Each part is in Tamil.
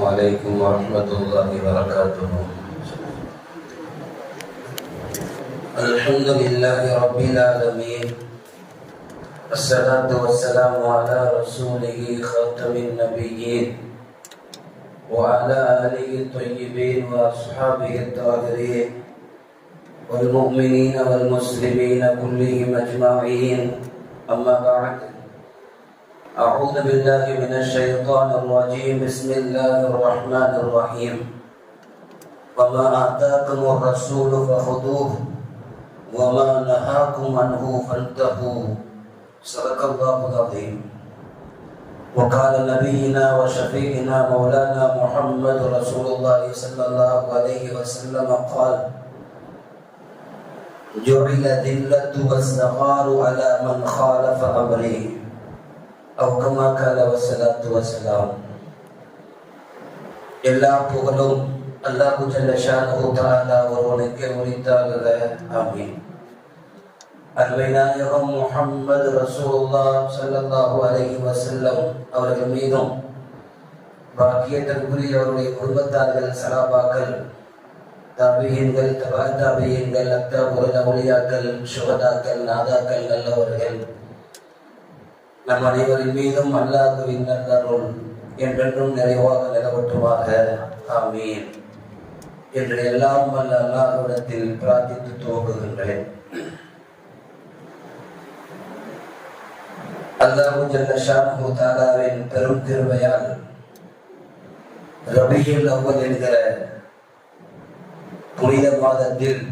عليكم ورحمة الله وبركاته. الحمد لله رب العالمين، الصلاة والسلام على رسوله خاتم النبيين وعلى آله الطيبين وأصحابه الطاهرين والمؤمنين والمسلمين كلهم أجمعين. أما بعد، أعوذ بالله من الشيطان الرجيم. بسم الله الرحمن الرحيم. وما آتاكم الرسول فخذوه وما نهاكم عنه فانتهوا. صدق الله العظيم. وقال نبينا وشفيعنا مولانا محمد رسول الله صلى الله عليه وسلم قال: جعل الذلة والصغار على من خالف أمري، أو كما قال والصلاة والسلام. எல்லா புகழும் அல்லாஹ் ஜல்ல ஷானஹு தஆலா ஒருவனுக்கே உரித்தாகுக. ஆமீன். அருமை நாயகம் முஹம்மது ரசூலுல்லாஹ் ஸல்லல்லாஹு அலைஹி வஸல்லம் அவர்கள் மீதும் பாக்கியத்திற்குரிய அவருடைய குடும்பத்தார்கள், சஹாபாக்கள், தாபியீன்கள், தபா தாபியீன்கள், அக்தாபுல் அவுலியாக்கள், ஷுஹதாக்கள், நாதாக்கள், நல்லவர்கள் நம் அனைவரின் மீதும் அல்லாஹ்வின் அருள் என்றென்றும் நிறைவாக நிலவட்டுமாக. ஆமீன் என்று எல்லாம் வல்ல அல்லாஹ்விடத்தில் பிரார்த்தித்து துவங்குகின்றேன். அல்லாஹ் ஜல்ல ஷானஹு தஆலாவின் பெரும் கிருபையால் ரபியுல் அவ்வல் என்கிற புனித மாதத்தில்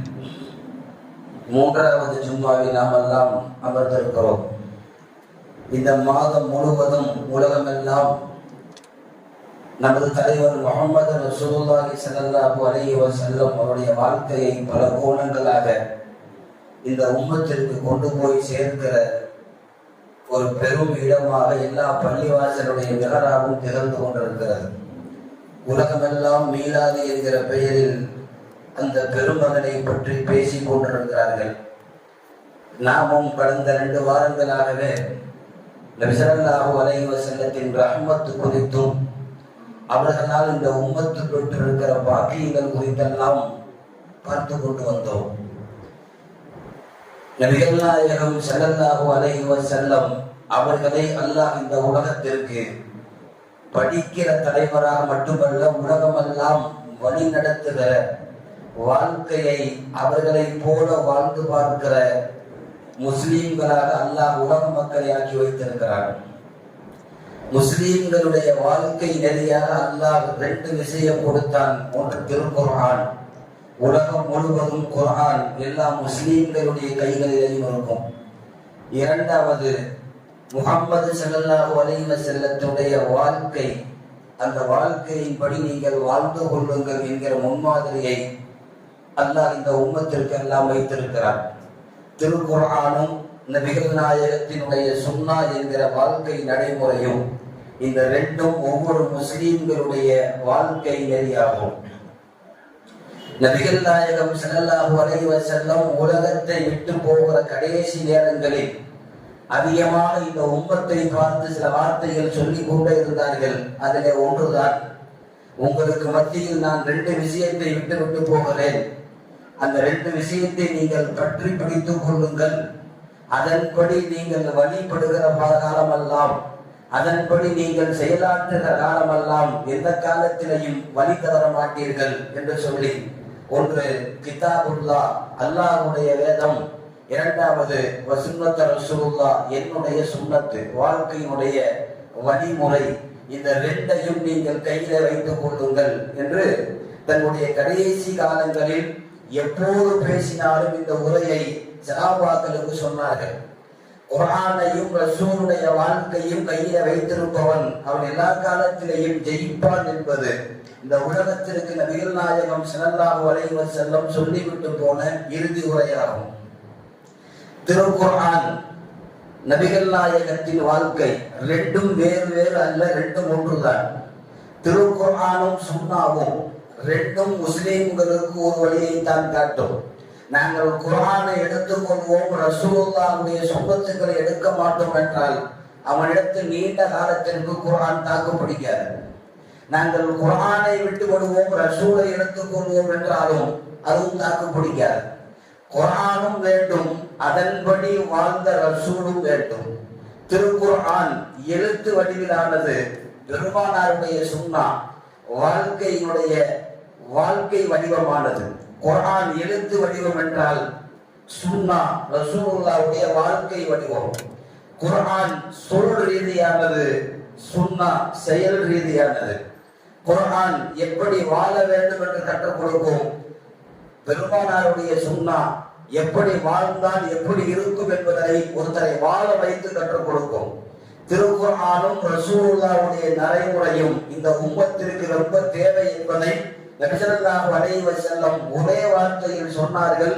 3வது ஜும்மாவில் நாம் எல்லாம் அமர்ந்திருக்கிறோம். இந்த மாதம் முழுவதும் உலகமெல்லாம் நமது தலைவர் முஹம்மது ரசூலுல்லாஹி ஸல்லல்லாஹு அலைஹி வஸல்லம் அவருடைய வாழ்க்கையை பல கோணங்களாக இந்த உம்மத்திற்கு கொண்டு போய் சேர்க்கிற ஒரு பெரும் இடமாக எல்லா பள்ளிவாசலுடைய மிஹராபும் திகழ்ந்து கொண்டிருக்கிறது. உலகமெல்லாம் மீலாது என்கிற பெயரில் அந்த பெருமகனை பற்றி பேசிக் கொண்டிருக்கிறார்கள். நாமும் கடந்த 2 வாரங்களாகவே நபி ஸல்லல்லாஹு அலைஹி வஸல்லத்தின் ரஹ்மத் குறித்தும் அவர்களால் இந்த உம்மத்து பெற்றிருக்கிற பாக்கியங்கள் குறித்தெல்லாம் பார்த்து கொண்டு வந்தோம். நபிகள் நாயகம் ஸல்லல்லாஹு அலைஹி வஸல்லம் அவர்களை அல்லாஹ் இந்த உலகத்திற்கு படிக்கிற தலைவராக மட்டுமல்ல, உலகமெல்லாம் வழி நடத்துகிற, வாழ்க்கையை அவர்களை போல வாழ்ந்து பார்க்கிற முஸ்லீம்களாக அல்லாஹ் உலக மக்களை ஆக்கி வைத்திருக்கிறார். முஸ்லீம்களுடைய வாழ்க்கை நெறியாக அல்லாஹ் 2 விஷயம் கொடுத்தான். ஒன்று திருக்குர்ஆன். உலகம் முழுவதும் குர்ஆன் எல்லா முஸ்லீம்களுடைய கைகளிலேயும் இருக்கும். 2வது முஹம்மது ஸல்லல்லாஹு அலைஹி வஸல்லத்துடைய வாழ்க்கை. அந்த வாழ்க்கையின்படி நீங்கள் வாழ்ந்து கொள்ளுங்கள் என்கிற முன்மாதிரியை அல்லாஹ் இந்த உம்மத்திற்கு எல்லாம் வைத்திருக்கிறார். திருக்குர்ஆனும் நபிகள் நாயகத்தினுடைய சுன்னா என்கிற வாழ்க்கை நடைமுறையும், இந்த 2ம் ஒவ்வொரு முஸ்லீம்களுடைய வாழ்க்கை நெறியாகும். நபிகள் நாயகம் ஸல்லல்லாஹு அலைஹி வஸல்லம் உலகத்தை விட்டு போகிற கடைசி நேரங்களில் அதிகமாக இந்த உம்மத்தை பார்த்து சில வார்த்தைகள் சொல்லிக் கொண்டே இருந்தார்கள். அதிலே ஒன்றுதான், உங்களுக்கு மத்தியில் நான் 2 விஷயத்தை விட்டு போகிறேன். அந்த 2 விஷயத்தை நீங்கள் பற்றி பிடித்துக் கொள்ளுங்கள். அதன்படி நீங்கள் வழிபடுகிற காலமெல்லாம், அதன்படி நீங்கள் செயலாற்றுகிற காலமெல்லாம் எந்த காலத்திலையும் வழி தவற மாட்டீர்கள் என்று சொல்லி, ஒன்று கிதாபுல்லாஹ் அல்லாஹ்வுடைய வேதம், 2வது வசுன்னத் ரசூலுல்லாஹ் என்னுடைய சுன்னத்து வாழ்க்கையினுடைய வழிமுறை. இந்த 2ஐயும் நீங்கள் கையில வைத்துக் கொள்ளுங்கள் என்று தன்னுடைய கடைசி காலங்களில் எப்போது பேசினாலும் இந்த உரையை சஹாபாக்களுக்கு சொன்னார்கள். குர்ஆனையும் ரசூலுடைய வாழ்க்கையும் கையில வைத்திருப்பவன் அவன் எல்லா காலத்திலேயும் ஜெயிப்பான் என்பது இந்த உலகத்திற்கு நபிகள் நாயகம் ஸல்லல்லாஹு அலைஹி வஸல்லம் சொல்லிவிட்டு போன இறுதி உரையாகும். திருக்குர்ஆன், நபிகள் நாயகத்தின் வாழ்க்கை 2ம் வேறு அல்ல, 2ம் ஒன்றுதான். திருக்குர்ஆனும் சுன்னாவும் 2ம் முஸ்லிம்களுக்கு ஒரு வழியை தான் காட்டும். நாங்கள் குர்ஆனை எடுத்துக்கொள்வோம், ரசூலுல்லாஹ்வுடைய சுன்னத்துக்களை எடுக்க மாட்டோம் என்றால் அவனிடத்தில் நீண்ட காலத்திற்கு குர்ஆன் தாக்கு பிடிக்காது. நாங்கள் குர்ஆனை விட்டு விடுவோம், ரசூலை எடுத்துக் கொள்வோம் என்றாலும் அதுவும் தாக்கு பிடிக்காது. குர்ஆனும் வேண்டும், அதன்படி வாழ்ந்த ரசூலும் வேண்டும். திருக்குர்ஆன் எழுத்து வடிவிலானது, பெருமானாருடைய சுன்னா வாழ்க்கை வடிவமானது. குர்ஆன் எழுத்து வடிவம் என்றால் சுன்னா ரசூலுல்லாஹ்வுடைய வாழ்க்கை வடிவம். குர்ஆன் சொல் ரீதியானது, சுன்னா செயல் ரீதியானது. குர்ஆன் எப்படி வாழ வேண்டும் என்று கற்றுக் கொடுக்கும், பெருமானாருடைய சுன்னா எப்படி வாழ்ந்தால் எப்படி இருக்கும் என்பதை ஒருத்தரை வாழ வைத்து கற்றுக் கொடுக்கும். திருக்குர்ஆனும் ரசூலுல்லாஹ்வுடைய நடைமுறையும் இந்த உம்மத்திற்கு ரொம்ப தேவை என்பதை நபி ஸல்லல்லாஹு அலைஹி வஸல்லம் ஒரே வார்த்தையில் சொன்னார்கள்.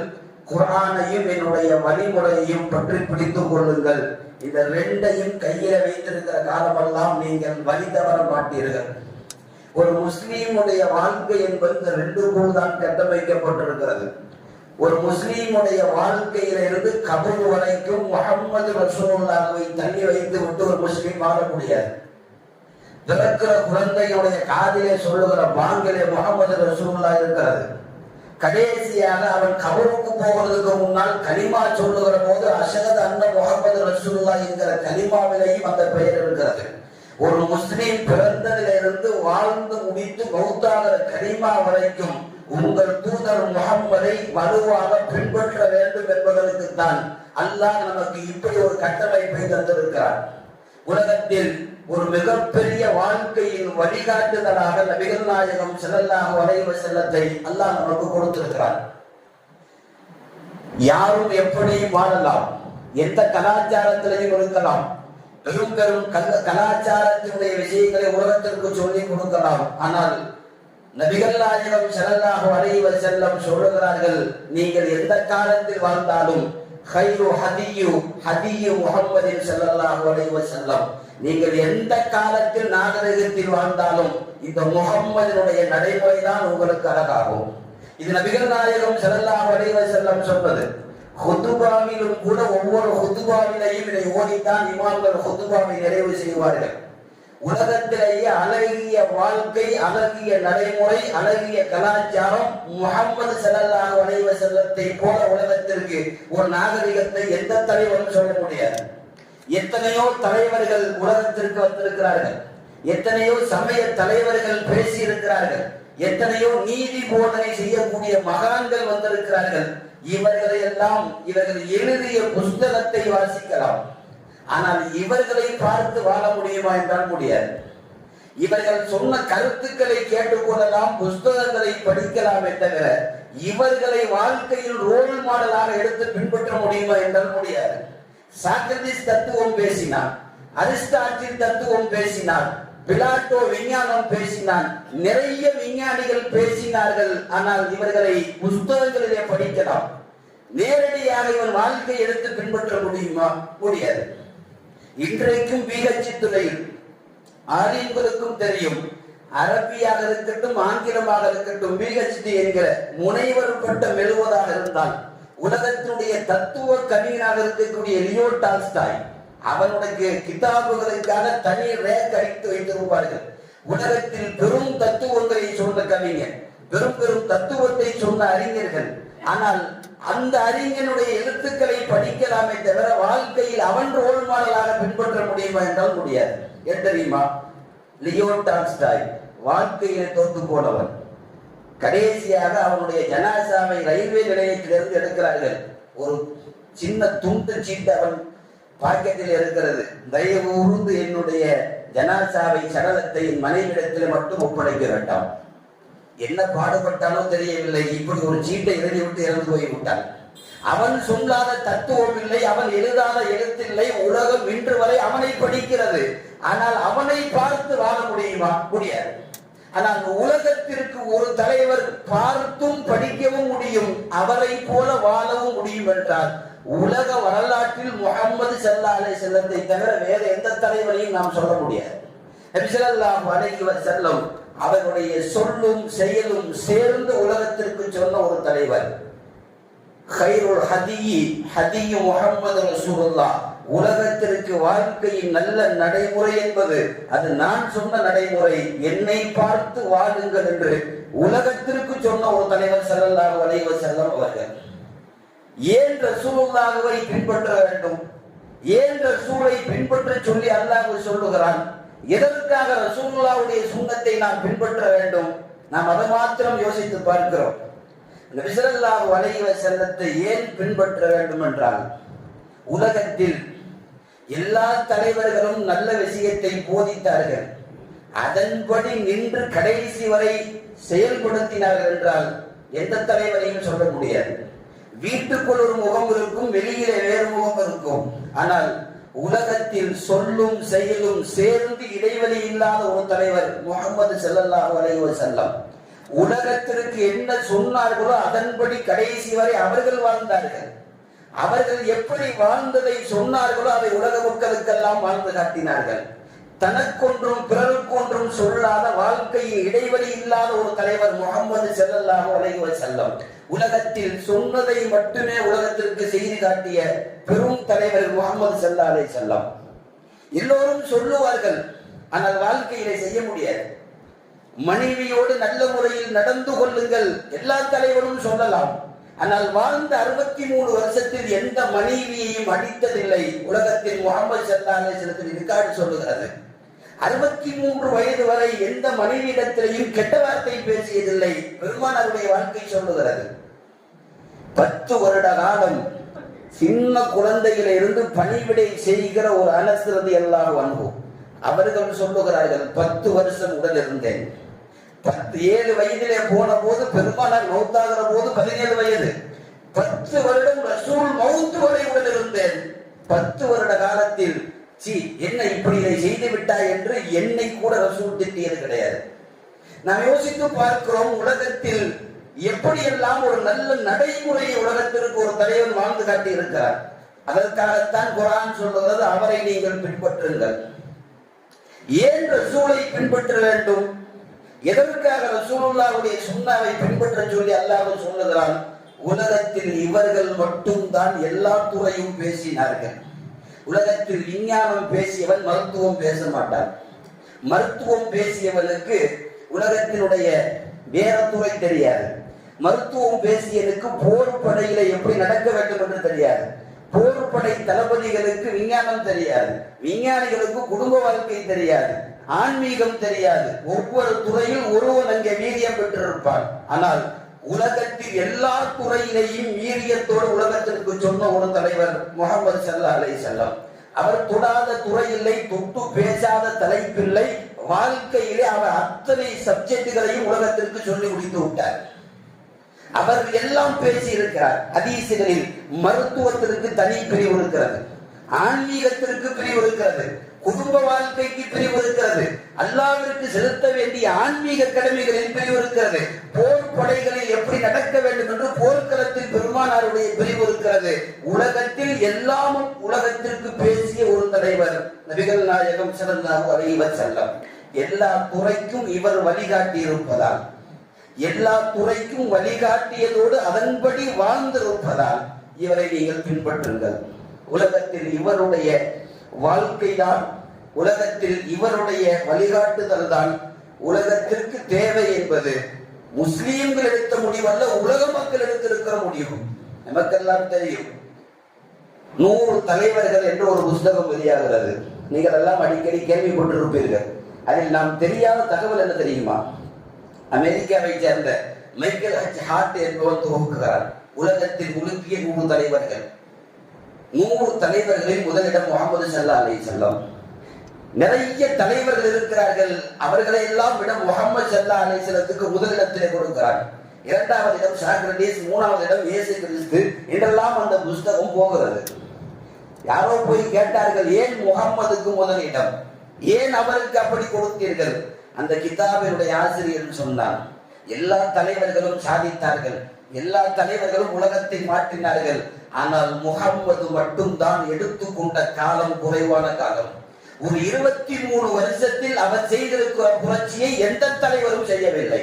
குர்ஆனையும் என்னுடைய வழிமுறையையும் பற்றி பிடித்துக் கொள்ளுங்கள். இந்த ரெண்டையும் கையில வைத்திருக்கிற காலமெல்லாம் நீங்கள் வழி தவற மாட்டீர்கள். ஒரு முஸ்லீமுடைய வாழ்க்கை என்பது இந்த ரெண்டு போல் தான் கட்டமைக்கப்பட்டிருக்கிறது. ஒரு முஸ்லீமுடைய வாழ்க்கையில இருந்து கபர் வரைக்கும் முஹம்மது ரசூலுல்லாஹ்வை தள்ளி வைத்து விட்டு ஒரு முஸ்லீம் வாழ முடியாது. பிறக்கிற குழந்தையுடைய காதிலே சொல்லுகிற பாங்கிலே முஹம்மது ரசூலுல்லாஹ் இருக்கிறது. கடைசியாக அவன் கபருக்கு போவதற்கு முன்னால் கலிமா சொல்லுகிற போது அஷஹது அன்ன முஹம்மது ரசூலுல்லாஹ் என்கிற கலிமாவிலேயும் அந்த பெயர் இருக்கிறது. ஒரு முஸ்லீம் பிறந்ததிலிருந்து வாழ்ந்து முடித்து மௌத்தாகிற கலிமா வரைக்கும் உங்கள் தூதர் முஹம்மதை வலுவாக பின்பற்ற வேண்டும் என்பதற்கு தான் அல்லாஹ் நமக்கு இப்படி ஒரு கட்டமைப்பை தந்திருக்கிறார். உலகத்தில் ஒரு மிகப்பெரிய வாழ்க்கையின் வழிகாட்டுதலாக நபிகள் நாயகம் ஸல்லல்லாஹு அலைஹி வஸல்லத்தை அல்லாஹ் நமக்கு கொடுத்திருக்கிறார். யாரும் எப்படி வாழலாம், எந்த கலாச்சாரத்திலையும் இருக்கலாம், பெரும் பெரும் கலாச்சாரத்தினுடைய விஷயங்களை உலகத்திற்கு சொல்லி கொடுக்கலாம். ஆனால் நபிகள் நாயகம் ஸல்லல்லாஹு அலைஹி வஸல்லம் சொல்லுகிறார்கள், நீங்கள் எந்த காலத்தில் வாழ்ந்தாலும் ஹைரு ஹதியு முஹம்மதின் ஸல்லல்லாஹு அலைஹி வஸல்லம், நீங்கள் எந்த காலத்தில் நாகரிகத்தில் வாழ்ந்தாலும் இந்த முஹம்மதினுடைய நடைமுறை தான் உங்களுக்கு அழகாகும். இது நபிகள் நாயகம் ஸல்லல்லாஹு அலைஹி வஸல்லம் சொன்னது. ஹுதுபாவிலும் கூட ஒவ்வொரு ஹுதுபாவிலையும் இதை ஓதித்தான் இமாம்கள் ஹுதுபாவை நிறைவு செய்வார்கள். உலகத்திலேயே அழகிய வாழ்க்கை, அழகிய நடைமுறை, அழகிய கலாச்சாரம் முஹம்மது ஸல்லல்லாஹு அலைஹி வஸல்லத்தை போல உலகத்திற்கு ஒரு நாகரிகத்தை எந்த தலைவரும் சொல்ல முடியாது. எத்தனையோ தலைவர்கள் உலகத்திற்கு வந்திருக்கிறார்கள், எத்தனையோ சமய தலைவர்கள் பேசி இருக்கிறார்கள், எத்தனையோ நீதி போதனை செய்யக்கூடிய மகான்கள் வந்திருக்கிறார்கள். இவர்கள் எழுதிய புஸ்தகத்தை வாசிக்கலாம், ஆனால் இவர்களை பார்த்து வாழ முடியுமா என்றால் முடியாது. இவர்கள் சொன்ன கருத்துக்களை கேட்டுக்கொள்ளலாம், புஸ்தகங்களை படிக்கலாமே தவிர இவர்களை வாழ்க்கையில் ரோல் மாடலாக எடுத்து பின்பற்ற முடியுமா என்றால் முடியாது. சாக்ரட்டிஸ் தத்துவம் பேசினார், அரிஸ்டாட்டில் தத்துவம் பேசினார், பிளாட்டோ விஞ்ஞானம் பேசினான், நிறைய விஞ்ஞானிகள் பேசினார்கள். ஆனால் இவர்களை புஸ்தகங்களிலே படிக்கலாம், நேரடியாக இவன் வாழ்க்கை எடுத்து பின்பற்ற முடியுமா? முடியாது. இன்றைக்கும் பிஹெச்டி துறையில் ஆரியங்களுக்கும் தெரியும், அரபியாக இருக்கட்டும் ஆங்கிலமாக இருக்கட்டும், பிஹெச்டி என்கிற முனைவர் பட்டம் எழுவதாக இருந்தால் உலகத்தினுடைய தத்துவ கவிஞராக இருக்கக்கூடிய லியோ டால்ஸ்டாய் அவனுடைய கிதாபுகளுக்காக தனி ரேக் அடித்து வைத்திருப்பார்கள். உலகத்தில் பெரும் தத்துவங்களை சொன்ன கவிஞர், பெரும் பெரும் தத்துவத்தை சொன்ன அறிஞர்கள். ஆனால் அந்த அறிஞனுடைய எழுத்துக்களை படிக்கலாமே தவிர வாழ்க்கையில் அவன் ரோல் மாடலாக பின்பற்ற முடியுமா என்றால் முடியாது. ஏன் தெரியுமா? லியோ டால்ஸ்டாய் வாழ்க்கையிலே தோற்று போனவன். கடைசியாக அவனுடைய ஜனாசாவை ரயில்வே நிலையத்திலிருந்து எடுக்கிறார்கள். ஒரு சின்ன துண்டு சீட்டு அவன் பாக்கெட்டில் இருக்கிறது. தயவு கூர்ந்து என்னுடைய ஜனாசாவை சடலத்தை என் மனைவிடத்தில் மட்டும் ஒப்படைக்க வேண்டாம். என்ன பாடுபட்டாலோ தெரியவில்லை, இப்படி ஒரு சீட்டை எழுதிவிட்டு இறந்து போய்விட்டான். அவன் சொல்லாத தத்துவம் இல்லை, அவன் எழுதாத எழுத்தில்லை. உலகம் இன்று வரை அவனை படிக்கிறது. ஆனால் அவனை பார்த்து வாழ முடியுமா? முடியாது. ஆனால் உலகத்திற்கு ஒரு தலைவர் பார்த்தும் படிக்கவும் முடியும், அவரை போல வாழவும் முடியும் என்றால் உலக வரலாற்றில் முஹம்மது ஸல்லல்லாஹு அலைஹி வஸல்லத்தை தவிர வேற எந்த தலைவரையும் நாம் சொல்ல முடியாது. நபி ஸல்லல்லாஹு அலைஹி வஸல்லம் அவருடைய சொல்லும் செயலும் சேர்ந்து உலகத்திற்கு சொன்ன ஒரு தலைவர். ஹைருல் ஹதியி முஹம்மது ரசூலுல்லாஹ், உலகத்திற்கு வாழ்க்கையின் நல்ல நடைமுறை என்பது அது நான் சொன்ன நடைமுறை, என்னை பார்த்து வாழுங்கள் என்று உலகத்திற்கு சொன்ன ஒரு தலைவர் ஸல்லல்லாஹு அலைஹி வஸல்லம் அவர்கள். ஏன் ரசூலுல்லாஹ்வை பின்பற்ற வேண்டும்? ஏன் ரசூலை பின்பற்ற சொல்லி அல்லாஹ் சொல்லுகிறான்? எதற்காக ரசூலுல்லாஹ்வுடைய சுன்னத்தை நாம் பின்பற்ற வேண்டும்? நாம் அதை மாத்திரம் யோசித்து பார்க்கிறோம். நபி ஸல்லல்லாஹு அலைஹி வஸல்லத்தை ஏன் பின்பற்ற வேண்டும் என்றால், உலகத்தில் எல்லா தலைவர்களும் நல்ல விஷயத்தை போதித்தார்கள், அதன்படி நின்று கடைசி வரை செயல்படுத்தினார்கள் என்றால் எந்த தலைவரையும் சொல்ல முடியாது. வீட்டுக்குள் ஒரு முகம் இருக்கும், வெளியிலே வேறு முகம் இருக்கும். ஆனால் உலகத்தில் சொல்லும் செயலும் சேர்ந்து இடைவெளி இல்லாத ஒரு தலைவர் முஹம்மது ஸல்லல்லாஹு அலைஹி வஸல்லம். உலகத்திற்கு என்ன சொன்னார்களோ அதன்படி கடைசி வரை அவர்கள் வாழ்ந்தார்கள். அவர்கள் எப்படி வாழ்ந்ததை சொன்னார்களோ அதை உலக மக்களுக்கெல்லாம் வாழ்ந்து காட்டினார்கள். தனக்கொன்றும் பிறருக்கொன்றும் சொல்லாத, வாழ்க்கையில் இடைவெளி இல்லாத ஒரு தலைவர் முஹம்மது ஸல்லல்லாஹு அலைஹி வஸல்லம். உலகத்தில் சொன்னதை மட்டுமே உலகத்திற்கு செய்து காட்டிய பெரும் தலைவர் முஹம்மது ஸல்லல்லாஹு அலைஹி வஸல்லம். எல்லோரும் சொல்லுவார்கள், ஆனால் வாழ்க்கையிலே செய்ய முடியாது. மனைவியோடு நல்ல முறையில் நடந்து கொள்ளுங்கள், எல்லா தலைவரும் சொல்லலாம். ஆனால் வாழ்ந்த 63 வருஷத்தில் எந்த மனைவியையும் அடித்ததில்லை. உலகத்தில் முஹம்மது ஸல்லல்லாஹு அலைஹி வஸல்லம் ரிகார்டு சொல்லுகிறது. 63 வயது வரை எந்த மனைவியிடத்திலையும் கெட்ட வார்த்தை பேசியதில்லை. பெருமானாருடைய வாழ்க்கை சொல்லுகிறது. 10 வருட காலம் சின்ன குழந்தையில இருந்து பணிவிடை செய்கிற ஒரு அனஸ் ரலியல்லாஹு அன்ஹு அவர்கள் சொல்லுகிறார்கள், 10 வருஷம் உடல் இருந்தேன். 7 வயதிலே போன போது பெருமானார் மௌத்தாகிற போது 17 வயது. 10 வருடம் ரசூல் மௌத்து வரை உடல் இருந்தேன். 10 வருட காலத்தில் என்ன இப்படி இதை செய்து விட்டாய் என்று என்னை கூட ரசூல் திட்டியது கிடையாது. நாம் யோசித்து பார்க்கிறோம், உலகத்தில் எப்படியெல்லாம் ஒரு நல்ல நடைமுறையை உலகத்திற்கு ஒரு தலைவர் வாழ்ந்து காட்டி இருக்கிறார். அதற்காகத்தான் குர்ஆன் சொல்லுகிறது, அவரை நீங்கள் பின்பற்றுங்கள். ஏன் ரசூலை பின்பற்ற வேண்டும்? எதற்காக ரசூலுல்லாஹ்வுடைய சுன்னாவை பின்பற்ற சொல்லி அல்லாஹ் சொல்லுகிறான்? உலகத்தில் இவர்கள் மட்டும்தான் எல்லா துறையும் பேசினார்கள். உலகத்தில் விஞ்ஞானம் பேசியவன் மருத்துவம் பேச மாட்டான். மருத்துவம் பேசியவனுக்கு உலகத்தினுடைய வேற துறை தெரியாது. மருத்துவம் பேசியனுக்கு போர் படையில எப்படி நடக்க வேண்டும் என்று தெரியாது. போர் படை தளபதிகளுக்கு விஞ்ஞானம் தெரியாது. விஞ்ஞானிகளுக்கு குடும்ப வாழ்க்கை தெரியாது. ஆன்மீகம் தெரியாது. ஒவ்வொரு துறையில் ஒருவன் அங்கே வீரியம் பெற்றிருப்பான். ஆனால் உலகத்தில் எல்லா துறையிலையும் வீரியத்தோடு உலகத்திற்கு சொன்ன ஒரு தலைவர் முஹம்மது ஸல்லல்லாஹு அலைஹி வஸல்லம். அவர் தொடாத துறை இல்லை, தொட்டு பேசாத தலைப்பில்லை. வாழ்க்கையிலே அவர் அத்தனை சப்ஜெக்டுகளையும் உலகத்திற்கு சொல்லி முடித்து விட்டார். அவர் எல்லாம் பேசி இருக்கிறார். ஹதீஸ்களில் மருத்துவத்திற்கு தனி பிரிவு இருக்கிறது, ஆன்மீகத்திற்கு பிரிவு இருக்கிறது, குடும்ப வாழ்க்கைக்கு பிரிவு இருக்கிறது, அல்லாஹ்விற்கு செலுத்த வேண்டிய ஆன்மீக கடமைகளில் பிரிவு இருக்கிறது, போர் படைகளில் எப்படி நடக்க வேண்டும் என்று போர்க்களத்தில் பெருமானாருடைய பிரிவு இருக்கிறது. உலகத்தில் எல்லாமும் உலகத்திற்கு பேசிய ஒரு தலைவர் நபிகள் நாயகம் ஸல்லல்லாஹு அலைஹி வஸல்லம். எல்லா துறைக்கும் இவர் வழிகாட்டி இருப்பதால், எல்லா துறைக்கும் வழிகாட்டியதோடு அதன்படி வாழ்ந்திருப்பதால் இவரை நீங்கள் பின்பற்றுங்கள். உலகத்தில் இவருடைய வாழ்க்கைதான், உலகத்தில் இவருடைய வழிகாட்டுதல் தான் உலகத்திற்கு தேவை என்பது முஸ்லீம்கள் எடுத்த முடிவல்ல, உலக மக்கள் எடுத்திருக்கிற முடிவு. நமக்கெல்லாம் தெரியும், 100 தலைவர்கள் என்று ஒரு புத்தகம் வெளியாகிறது. நீங்கள் எல்லாம் அடிக்கடி கேள்விப்பட்டிருப்பீர்கள். அதில் நாம் தெரியாத தகவல் என்ன தெரியுமா? அமெரிக்காவை சேர்ந்த மைக்கேல் ஹச் ஹார்ட் என்பவர் துவக்குகிறார். உலகத்தில் உலுக்கிய 100 தலைவர்கள். 100 தலைவர்களில் முதலிடம் முஹம்மது ஸல்லல்லாஹு அலைஹி வஸல்லம். நிறைய தலைவர்கள் இருக்கிறார்கள், அவர்களை எல்லாம் விட முஹம்மது ஸல்லல்லாஹு அலைஹி வஸல்லத்துக்கு முதலிடத்திலே கொடுக்கிறார். 2வது இடம் சாக்ரடீஸ், 3வது இடம் இயேசு கிறிஸ்து என்றெல்லாம் அந்த புத்தகம் போகிறது. யாரோ போய் கேட்டார்கள், ஏன் முஹம்மதுக்கு முதலிடம், ஏன் அவருக்கு அப்படி கொடுத்தீர்கள்? அந்த கிதாபினுடைய ஆசிரியர் சொன்னார், எல்லா தலைவர்களும் சாதித்தார்கள், எல்லா தலைவர்களும் உலகத்தை மாற்றினார்கள், ஆனால் முஹம்மது மட்டும்தான் எடுத்துக்கொண்ட காலம் குறைவான காலம். ஒரு 23 வருஷத்தில் அவர் செய்திருக்கிற புரட்சியை எந்த தலைவரும் செய்யவில்லை.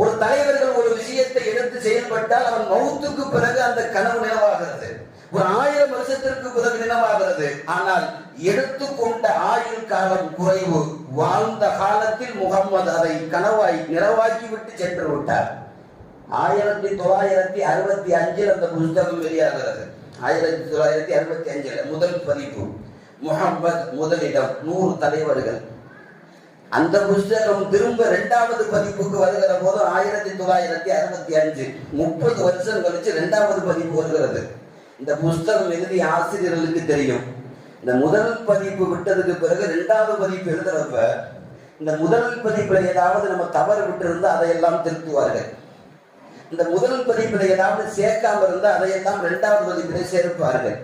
ஒரு தலைவர்கள் ஒரு விஷயத்தை எடுத்து செயல்பட்டால் அவன் மௌத்துக்கு பிறகு அந்த கனவு நினைவாகிறது. ஒரு 1000 வருஷத்திற்கு பிறகு நினைவாகிறது. ஆனால் எடுத்துக்கொண்ட ஆயுள் காலம் குறைவு. வாழ்ந்த காலத்தில் முகம்மது அதை கனவாய் நிறவாக்கி விட்டு சென்று விட்டார். 1965 அந்த புத்தகம் வெளியாகிறது. 1965 முதல் பதிப்பு. முகம்மது முதலிடம் 100 தலைவர்கள். அந்த புத்தகம் திரும்ப 2வது பதிப்புக்கு வருகிற போது 1965 30 வருஷம் கழிச்சு 2வது பதிப்பு வருகிறது. இந்த புத்தகம் எழுதிய ஆசிரியர்களுக்கு தெரியும். இந்த முதல் பதிப்பு விட்டதுக்கு பிறகு 2வது பதிப்பு எழுதுறப்ப இந்த முதல் பதிப்புல ஏதாவது நம்ம தவறு விட்டு இருந்தா அதையெல்லாம் திருத்துவார்கள். இந்த முதல் பதிப்புல ஏதாவது சேர்க்காம இருந்தா அதையெல்லாம் 2வது பதிப்பிலே சேர்ப்பார்கள்.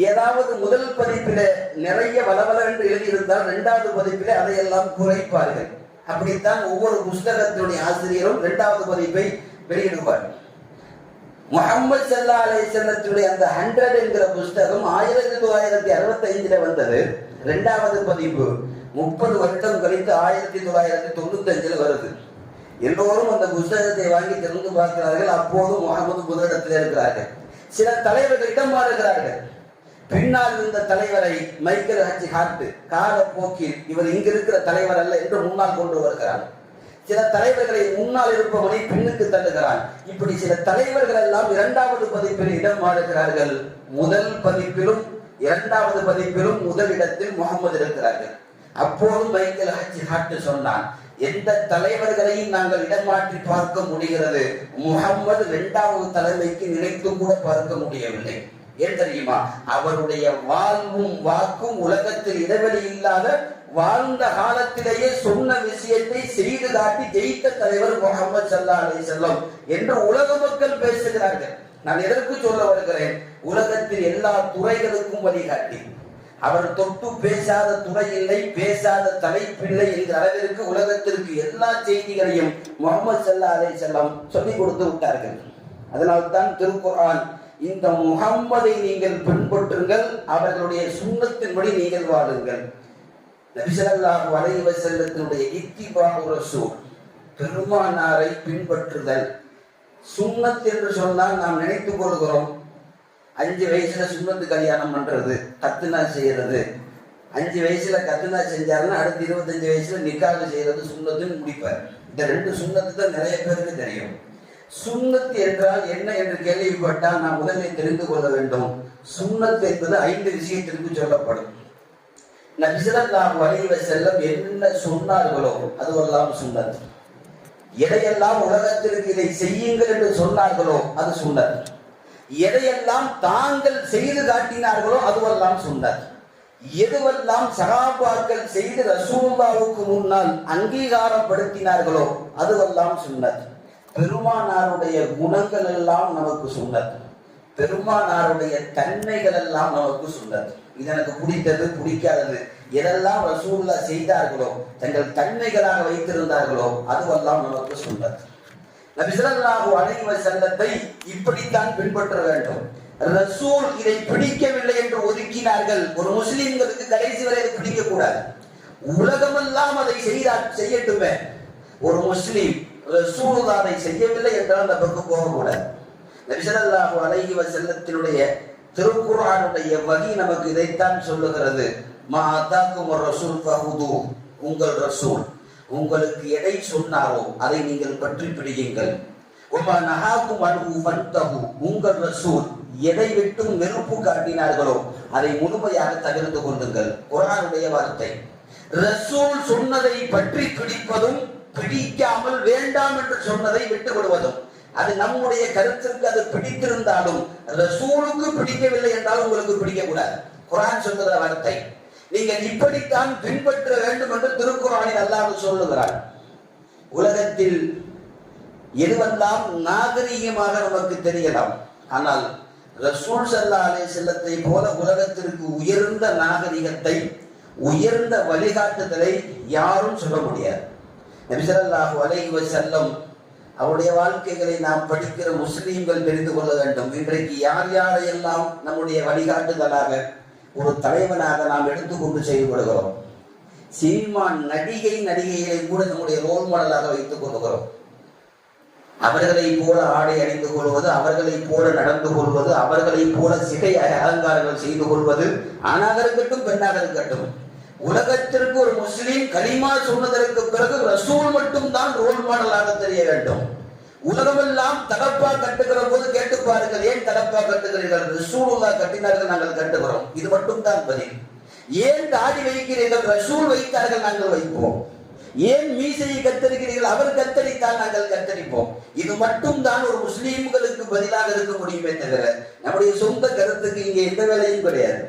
ஏதாவது முதல் பதிப்பில நிறைய வளவள என்று எழுதியிருந்தால் 2வது பதிப்பிலே அதையெல்லாம் குறைப்பார்கள். அப்படித்தான் ஒவ்வொரு புஸ்தகத்தினுடைய ஆசிரியரும் 2வது பதிப்பை வெளியிடுவார். முஹம்மது ஸல்லல்லாஹு அலைஹி வஸல்லத்துடைய அந்த 100 என்கிற புஸ்தகம் 1965 வந்தது. 2வது பதிப்பு 30 வருடம் கழித்து 1995 வருது. எல்லோரும் அந்த புஸ்தகத்தை வாங்கி திறந்து பார்க்கிறார்கள். அப்போது முகமது முதலிடத்தில் இருக்கிறார்கள். சில தலைவர்கள் இடம் மாறுகிறார்கள். பின்னால் இருந்த தலைவரை மைக்கேல் ஹட்ஜி ஹார்ட் காலப்போக்கில் இவர் இங்க இருக்கிற தலைவர் அல்ல என்று முன்னால் கொண்டு வருகிறார். சில தலைவர்களை முன்னால் இருப்பவனை பின்னுக்கு தள்ளுகிறான். இப்படி சில தலைவர்கள் எல்லாம் 2வது பதிப்பில் இடம் மாறுகிறார்கள். முதல் பதிப்பிலும் 2வது பதிப்பிலும் முதலிடத்தில் முகமது இருக்கிறார்கள். அப்போது மைக்கேல் ஹட்ஜி ஹார்ட் சொன்னான், எந்த தலைவர்களையும் நாங்கள் இடமாற்றி பார்க்க முடிகிறது, முகம்மது 2வது தலைமைக்கு நினைத்து கூட பார்க்க முடியவில்லை. ஏன் தெரியுமா? அவருடைய வாழ்வும் வாக்கும் உலகத்தில் இடைவெளி இல்லாத வாழ்ந்த காலத்திலேயே சொன்ன விஷயத்தை செய்து காட்டி ஜெயித்த தலைவர் முகமது ஸல்லல்லாஹு அலைஹி வஸல்லம் என்று உலக மக்கள் பேசுகிறார்கள். நான் எதற்கு சொல்ல வருகிறேன்? உலகத்தில் எல்லா துறைகளுக்கும் வழிகாட்டி. அவர் தொட்டு பேசாத துறை இல்லை, பேசாத தலைப்பில்லை என்கிற அளவிற்கு உலகத்திற்கு எல்லா செய்திகளையும் முகமது ஸல்லல்லாஹு அலைஹி வஸல்லம் சொல்லிக் கொடுத்து விட்டார்கள். அதனால்தான் திருக்குர்ஆன், இந்த முகம்மதை நீங்கள் பின்பற்றுங்கள், அவர்களுடைய சுன்னத்தின்படி நீங்கள் வாழுங்கள். நபி ஸல்லல்லாஹு அலைஹி வஸல்லத்தினுடைய இத்திபாஉ ரசூல், பெருமானாரை பின்பற்றுதல். சுன்னத் என்று சொன்னால் நாம் நினைத்துக் கொள்கிறோம் 5 வயசுல சுன்னத்து கல்யாணம் பண்றது, கத்துனா செய்யறது. 5 வயசுல கத்துனா செஞ்சாருன்னா அடுத்து 25 வயசுல நிக்காஹ் செய்யறது சுன்னத்துன்னு முடிப்பார். இந்த 2 சுன்னத்து தான் நிறைய பேருக்கு தெரியும். சுன்னத் என்றால் என்ன என்று கேள்விப்பட்டால் நாம் முதலில் தெரிந்து கொள்ள வேண்டும். சுன்னத் என்பது 5 விஷயத்திற்கு சொல்லப்படும். நபி ஸல்லல்லாஹு அலைஹி வஸல்லம் என்ன சொன்னார்களோ அதுவெல்லாம் சுன்னத். எதையெல்லாம் உலகத்திற்கு இதை செய்யுங்கள் என்று சொன்னார்களோ அது சுன்னத். எதையெல்லாம் தாங்கள் செய்து காட்டினார்களோ அதுவெல்லாம் சுன்னத். எதுவெல்லாம் சஹாபாக்கள் செய்து ரசூலுல்லாஹ்வுக்கு முன்னால் அங்கீகாரப்படுத்தினார்களோ அதுவெல்லாம் சுன்னத். பெருமானாருடைய குணங்கள் எல்லாம் நமக்கு சுன்னத். பெருமானாருடைய தன்மைகள் எல்லாம் நமக்கு சுன்னத். இது எனக்கு பிடித்தது பிடிக்காதது எதெல்லாம் ரசூலுல்லாஹ் செய்தார்களோ தங்கள் தன்மைகளாக வைத்திருந்தார்களோ அதுவெல்லாம் நமக்கு சுன்னத். நபி ஸல்லல்லாஹு அலைஹி வஸல்லத்தை இப்படித்தான் பின்பற்ற வேண்டும். ரசூல் இதை பிடிக்கவில்லை என்று ஒதுக்கினார்கள். ஒரு முஸ்லிம்களுக்கு கடைசி வரை அதை பிடிக்க கூடாது. உலகமெல்லாம் அதை செய்யட்டுமே. ஒரு முஸ்லிம் ரசூலுல்லாஹ் அதை செய்யவில்லை என்றால் அந்த பக்கம் போகக்கூடாது. நபி ஸல்லல்லாஹு அலைஹி வஸல்லத்தினுடைய திருக்குர்ஆனுடைய வகி நமக்கு இதைத்தான் சொல்லுகிறது. மா அதாக்கும் ரசூல் ஃபஹுது, உங்கள் ரசூல் உங்களுக்கு எதை சொன்னாரோ அதை நீங்கள் பற்றி பிடியுங்கள். வமா நஹாக்கும் அன்ஹு ஃபன்தஹு, உங்கள் ரசூல் எதை விட்டும் வெறுப்பு காட்டினார்களோ அதை முழுமையாக தவிர்த்து கொள்ளுங்கள். குர்ஆனுடைய வார்த்தை. ரசூல் சொன்னதை பற்றி பிடிப்பதும் பிடிக்காமல் வேண்டாம் என்று சொன்னதை விட்டு விடுவதும், அது நம்முடைய கருத்திற்கு அது பிடித்திருந்தாலும் ரசூலுக்கு பிடிக்கவில்லை என்றால் உங்களுக்கு பிடிக்க கூடாது. குர்ஆன் சொல்லுகிற வார்த்தை. நீங்கள் இப்படித்தான் பின்பற்ற வேண்டும் என்று திருக்குர்ஆனில் அல்லாஹ் சொல்லுகிறார். உலகத்தில் எதுவெல்லாம் நாகரீகமாக நமக்கு தெரியலாம், ஆனால் ரசூல் ஸல்லல்லாஹு அலைஹி வஸல்லத்தை போல உலகத்திற்கு உயர்ந்த நாகரிகத்தை உயர்ந்த வழிகாட்டுதலை யாரும் சொல்ல முடியாது. நபி ஸல்லல்லாஹு அலைஹி வஸல்லம் அவருடைய வாழ்க்கைகளை நாம் படிக்கிற முஸ்லீம்கள் தெரிந்து கொள்ள வேண்டும். இன்றைக்கு யார் யாரையெல்லாம் நம்முடைய வழிகாட்டுதலாக ஒரு தலைவனாக நாம் எடுத்துக்கொண்டு செயல்படுகிறோம். சினிமா நடிகைகளை கூட நம்முடைய ரோல் மாடலாக வைத்துக் கொள்கிறோம். அவர்களை போல ஆடை அணிந்து கொள்வது, அவர்களை போல நடந்து கொள்வது, அவர்களை போல சிகை அலங்காரங்கள் செய்து கொள்வது, ஆணாக இருக்கட்டும் பெண்ணாக இருக்கட்டும். உலகத்திற்கு ஒரு முஸ்லீம் கலிமா சொன்னதற்கு பிறகு ரசூல் மட்டும் தான் ரோல் மாடலாக தெரிய வேண்டும். உலகமெல்லாம் தலப்பா கட்டுகிற போது கேட்டு பாருங்கள், ஏன் தலப்பா கட்டுகிறீர்கள்? ரசூலுல்லாஹ் கட்டினார்கள், நாங்கள் கட்டுகிறோம். இது மட்டும் தான் பதில். ஏன் தாடி வைக்கிறீர்கள்? ரசூல் வைத்தார்கள், நாங்கள் வைப்போம். ஏன் மீசையை கத்தரிக்கிறீர்கள்? அவர் கத்தரித்தால் நாங்கள் கத்தரிப்போம். இது மட்டும் தான் ஒரு முஸ்லீம்களுக்கு பதிலாக இருக்க முடியுமே தவிர நம்முடைய சொந்த கருத்துக்கு இங்கே எந்த வேலையும் கிடையாது.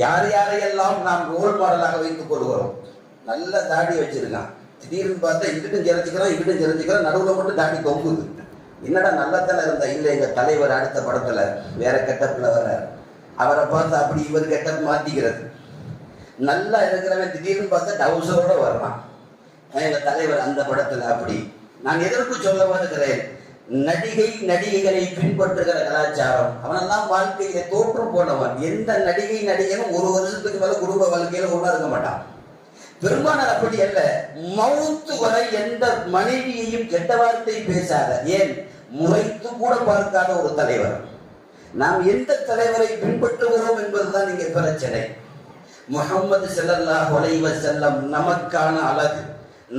யார் யாரையெல்லாம் நாம் ரோல் மாடலாக வைத்துக் கொள்கிறோம். நல்ல தாடி வச்சிருக்கான், திடீர்னு பார்த்தா இங்கிட்டும் ஜெரிச்சுக்கிறோம், இங்கிட்டும் ஜெரிச்சுக்கிறோம், நடுவில் மட்டும் தாடி தொங்குது. என்னடா நல்லத்தானே இருந்தா? இல்லை, எங்க தலைவர் அடுத்த படத்துல வேற கெட்டப்ல வர, அவரை பார்த்து அப்படி இவர் கெட்டப் மாத்திக்கிறது. நல்லா இருக்கிறவன் திடீர்னு பார்த்தா டவுசரோட வரலாம், எங்க தலைவர் அந்த படத்துல அப்படி. நான் எதற்கு சொல்ல வருகிறேன், நடிகைகளை பின்பற்றுகிற கலாச்சாரம். அவனெல்லாம் வாழ்க்கையில தோற்று போனவன். எந்த நடிகனும் ஒரு வருஷத்துக்கு மேல குடும்ப வாழ்க்கையில ஒண்ணா இருக்க மாட்டான். பெரும்பாலும் அப்படி அல்ல. மவுத்து வரை எந்த மனைவியையும் கெட்ட வார்த்தை பேசாத, ஏன் முறைத்து கூட பார்க்காத ஒரு தலைவர். நாம் எந்த தலைவரை பின்பற்றுகிறோம் என்பதுதான் இங்கே பிரச்சனை. முஹம்மது ஸல்லல்லாஹு அலைஹி வஸல்லம் நமக்கான அழகு,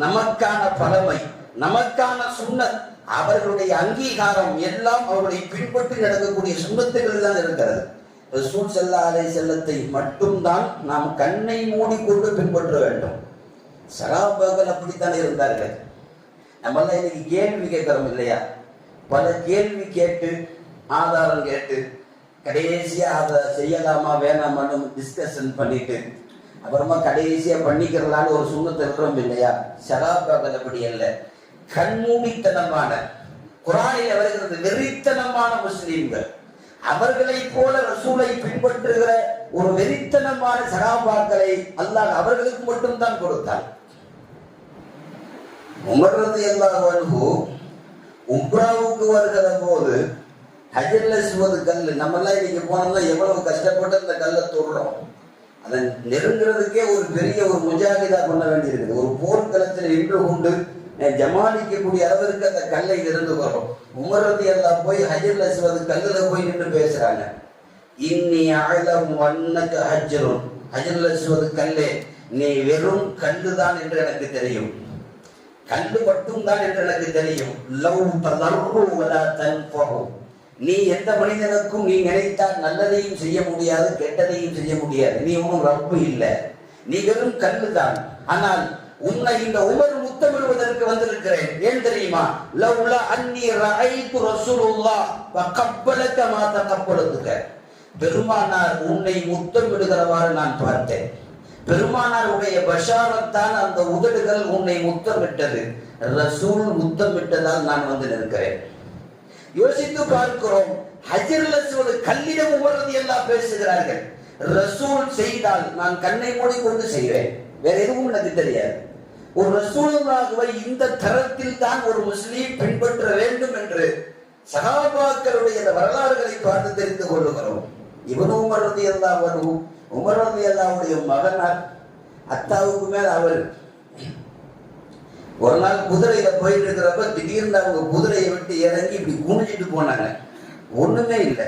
நமக்கான பழமை, நமக்கான சுன்னத், அவர்களுடைய அங்கீகாரம் எல்லாம் அவர்களை பின்பற்றி நடக்கக்கூடிய சுன்னத்துகள் தான் இருக்கிறது. ரசூல் ஸல்லல்லாஹு அலைஹி வஸல்லத்தை மட்டும்தான் நாம் கண்ணை மூடிக்கொண்டு பின்பற்ற வேண்டும். சஹாபாக்கள் அப்படித்தான் இருந்தார்கள். நம்மளாம் இன்னைக்கு கேள்வி கேட்கிறோம் இல்லையா? பல கேள்வி கேட்டு ஆதாரம் கேட்டு கடைசியா அதை செய்யலாமா வேணாமான்னு டிஸ்கஷன் பண்ணிட்டு அப்புறமா கடைசியா பண்ணிக்கிறலான்னு ஒரு சுண்ணத்தை இருக்கிறோம் இல்லையா? சஹாபாக்கள் அப்படி அல்ல. கண்மூடித்தனமான, குர்ஆனில் வருகிறது வெறித்தனமான முஸ்லிம்கள். அவர்களை போல ரசூலை பின்பற்றுகிற ஒரு வெறித்தனமான சஹாபாக்களை அல்லாஹ் அவர்களுக்கு மட்டும் தான் கொடுத்தார். உமர் ரலியல்லாஹு அன்ஹு உம்ராவுக்கு வருகிற போது ஹஜ்ருல் அஸ்வத் கல், நம்மெல்லாம் இன்னைக்கு போனோம்னா எவ்வளவு கஷ்டப்பட்டு அந்த கல்லை தொடுறோம். அதை நெருங்குறதுக்கே ஒரு பெரிய ஒரு முஜாஹிதா பண்ண வேண்டியிருக்குது. ஒரு போர்க்களத்தில் நின்று கொண்டு ஜமானிக்கக்கூடிய அளவிற்கு அந்த கல்லை இருந்து வரும். உமர் ரலியல்லாஹு போய் ஹஜ்ருல் அஸ்வத் கல்லுல போய் நின்று பேசுறாங்க. இன்னி அஅலமு அன்னக ஹஜ்ருன், ஹஜ்ருல் அஸ்வத் கல்லே, நீ வெறும் கல்லுதான் என்று எனக்கு தெரியும், கல்லு மட்டும் தான் என்று எனக்கு தெரியும். லவ் தலர்ரு வலா தன்ஃபஹு, நீ எந்த மனிதனுக்கும் நீ நினைத்தால் நல்லதையும் செய்ய முடியாது, கெட்டதையும் செய்ய முடியாது. நீ ஒன்றும் ரப்பு இல்லை, நீ வெறும் கல்லு தான். ஆனால் உன்னை இந்த உமர் முத்தமிடுவதற்கு வந்திருக்கிறேன். ஏன் தெரியுமா? லவ்லா அன்னி ரஅய்து ரசூலுல்லாஹ் வகப்பலக மா தகப்பலதுக, பெருமானார் உன்னை முத்தமிடுகிறவாறு நான் பார்த்தேன். பெருமானாருடைய பஷாரத்தான் அந்த உதடுகள் உன்னை முத்தமிட்டது. ரசூல் முத்தமிட்டதால் நான் வந்து நிற்கிறேன். யோசித்து பார்க்கிறோம். ஹஜ்ருல் அஸ்வத் கல்லிடம் உமர் ரலியல்லாஹு பேசுகிறார்கள். ரசூல் செய்தால் நான் கண்ணை மூடிக்கொண்டு செய்வேன், வேற எதுவும் எனக்கு தெரியாது. ஒரு ரசூலுல்லாஹ்வை இந்த தரத்தில் தான் ஒரு முஸ்லீம் பின்பற்ற வேண்டும் என்று சஹாபாக்களுடைய வரலாறுகளை பார்த்து தெரிந்து கொள்ளுகிறோம். இப்னு உமர் ரலியல்லாஹு அன்ஹு, உமர் ரலியல்லாஹுடைய மகனார், அத்தாவுக்கு மேல் அவர். ஒரு நாள் குதிரையில போயிட்டு இருக்கிறப்ப திடீர்னு அவங்க குதிரையை விட்டு இறங்கி இப்படி குனிஞ்சிட்டு போனாங்க. ஒண்ணுமே இல்லை,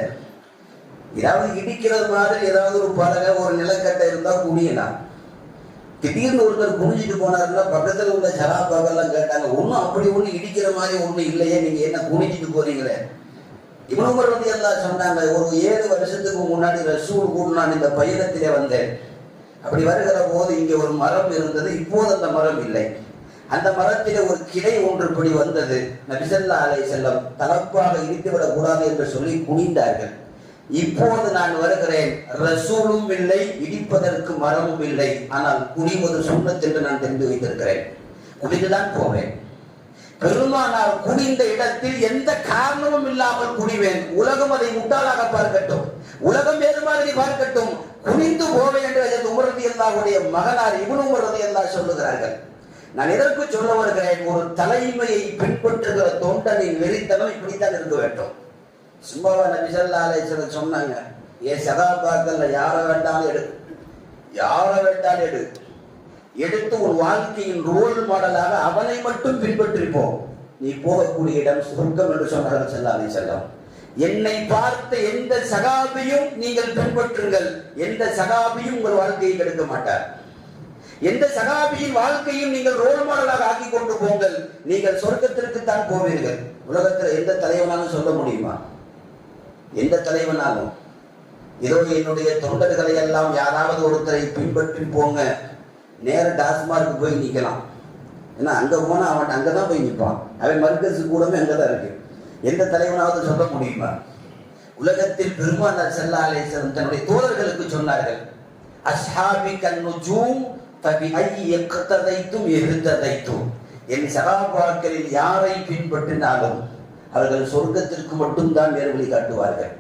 ஏதாவது இடிக்கிறது மாதிரி ஏதாவது ஒரு பலகை ஒரு நிலக்கட்டை இருந்தா குனியலாம். திடீர்னு ஒருத்தர் குனிஞ்சிட்டு போனாருன்னா பக்கத்துல உள்ள சஹாபாக்கெல்லாம் கேட்டாங்க, ஒன்னும் அப்படி ஒண்ணு இடிக்கிற மாதிரி ஒண்ணு இல்லையே, நீங்க என்ன குனிஞ்சிட்டு போறீங்களே? இப்னு உமர் ரலியல்லாஹு சொன்னாங்க, ஒரு 7 வருஷத்துக்கு முன்னாடி ரசூல் கூட நான் இந்த பயணத்திலே வந்தேன். அப்படி வருகிற போது இங்கே ஒரு மரம் இருந்தது. இப்போது அந்த மரம் இல்லை. அந்த மரத்திலே ஒரு கிளை ஒன்று இப்படி வந்தது. நபி ஸல்லல்லாஹு அலைஹி வஸல்லம் தலப்பாக இடித்துவிடக் கூடாது என்று சொல்லி குனிந்தார்கள். இப்போது நான் வருகிறேன், ரசூலும் இல்லை, இடிப்பதற்கு மரமும் இல்லை, ஆனால் குனிவது சுன்னத் என்று நான் தெரிந்து வைத்திருக்கிறேன், குனிந்துதான் போவேன். பெருமானார் குனிந்த இடத்தில் எந்த காரணமும் இல்லாமல் குனிவேன். உலகம் அதை முட்டாளாக பார்க்கட்டும், உலகம் வேறு மாதிரி பார்க்கட்டும், குனிந்து போவேன் என்று ஹஜ்ரத் உமர் ரலியல்லாஹுடைய மகனார் இப்னு உமர் ரலியல்லாஹு சொல்லுகிறார்கள். நான் எதற்கு சொல்ல வருகிறேன்? ஒரு தலைமையை பின்பற்றுகிற தொண்டனின் வெறித்தனம் இப்படித்தான் இருக்க வேண்டும். சும்மாவா நபி ஸல்லல்லாஹு அலைஹி வஸல்லம் சொன்னாங்க, சஹாபாக்கள்ல யாரை வேண்டாலும் எடு, யாரை வேண்டாலும் எடுத்து உன் வாழ்க்கையின் ரோல் மாடலாக அவனை மட்டும் பின்பற்றிப்போம். நீ போகக்கூடிய இடம் சொர்க்கம் என்று சொன்னார்கள் ஸல்லல்லாஹு அலைஹி வஸல்லம். என்னை பார்த்த எந்த சகாபியும் நீங்கள் பின்பற்றுங்கள், எந்த சகாபியும் உங்கள் வாழ்க்கையை கெடுக்க மாட்டார். எந்த சகாபியின் வாழ்க்கையும் நீங்கள் ரோல் மாடலாக ஆக்கி கொண்டு போங்கள், நீங்கள் சொர்க்கத்திற்கு தான் போவீர்கள். உலகத்தில் எந்த தலைவனாலும் சொல்ல முடியுமா? எந்த தலைவனாலும் ஏதோ என்னுடைய தொண்டர்களை எல்லாம் யாராவது ஒருத்தரை பின்பற்றி போங்க, நேர டாஸ்மார்க்கு போய் நிற்கலாம். ஏன்னா அங்கே போனால் அவன் அங்கே தான் போய் நிற்பான். அவன் மர்கஸ் கூடமே அங்கே தான் இருக்கு. எந்த தலைவனாவது சொல்ல முடியுமா? உலகத்தில் பெருமானார் ஸல்லல்லாஹு அலைஹி வஸல்லம் தன்னுடைய தோழர்களுக்கு சொன்னார்கள், அஸ்ஹாபி கன்னுஜூம் ஃபபிஐ யக்ததைத்தும் இஹ்ததைத்தும். என் சகாபாக்களில் யாரை பின்பற்றினாலும் அவர்கள் சொர்க்கத்திற்கு மட்டும்தான் நேர்வழி காட்டுவார்கள்.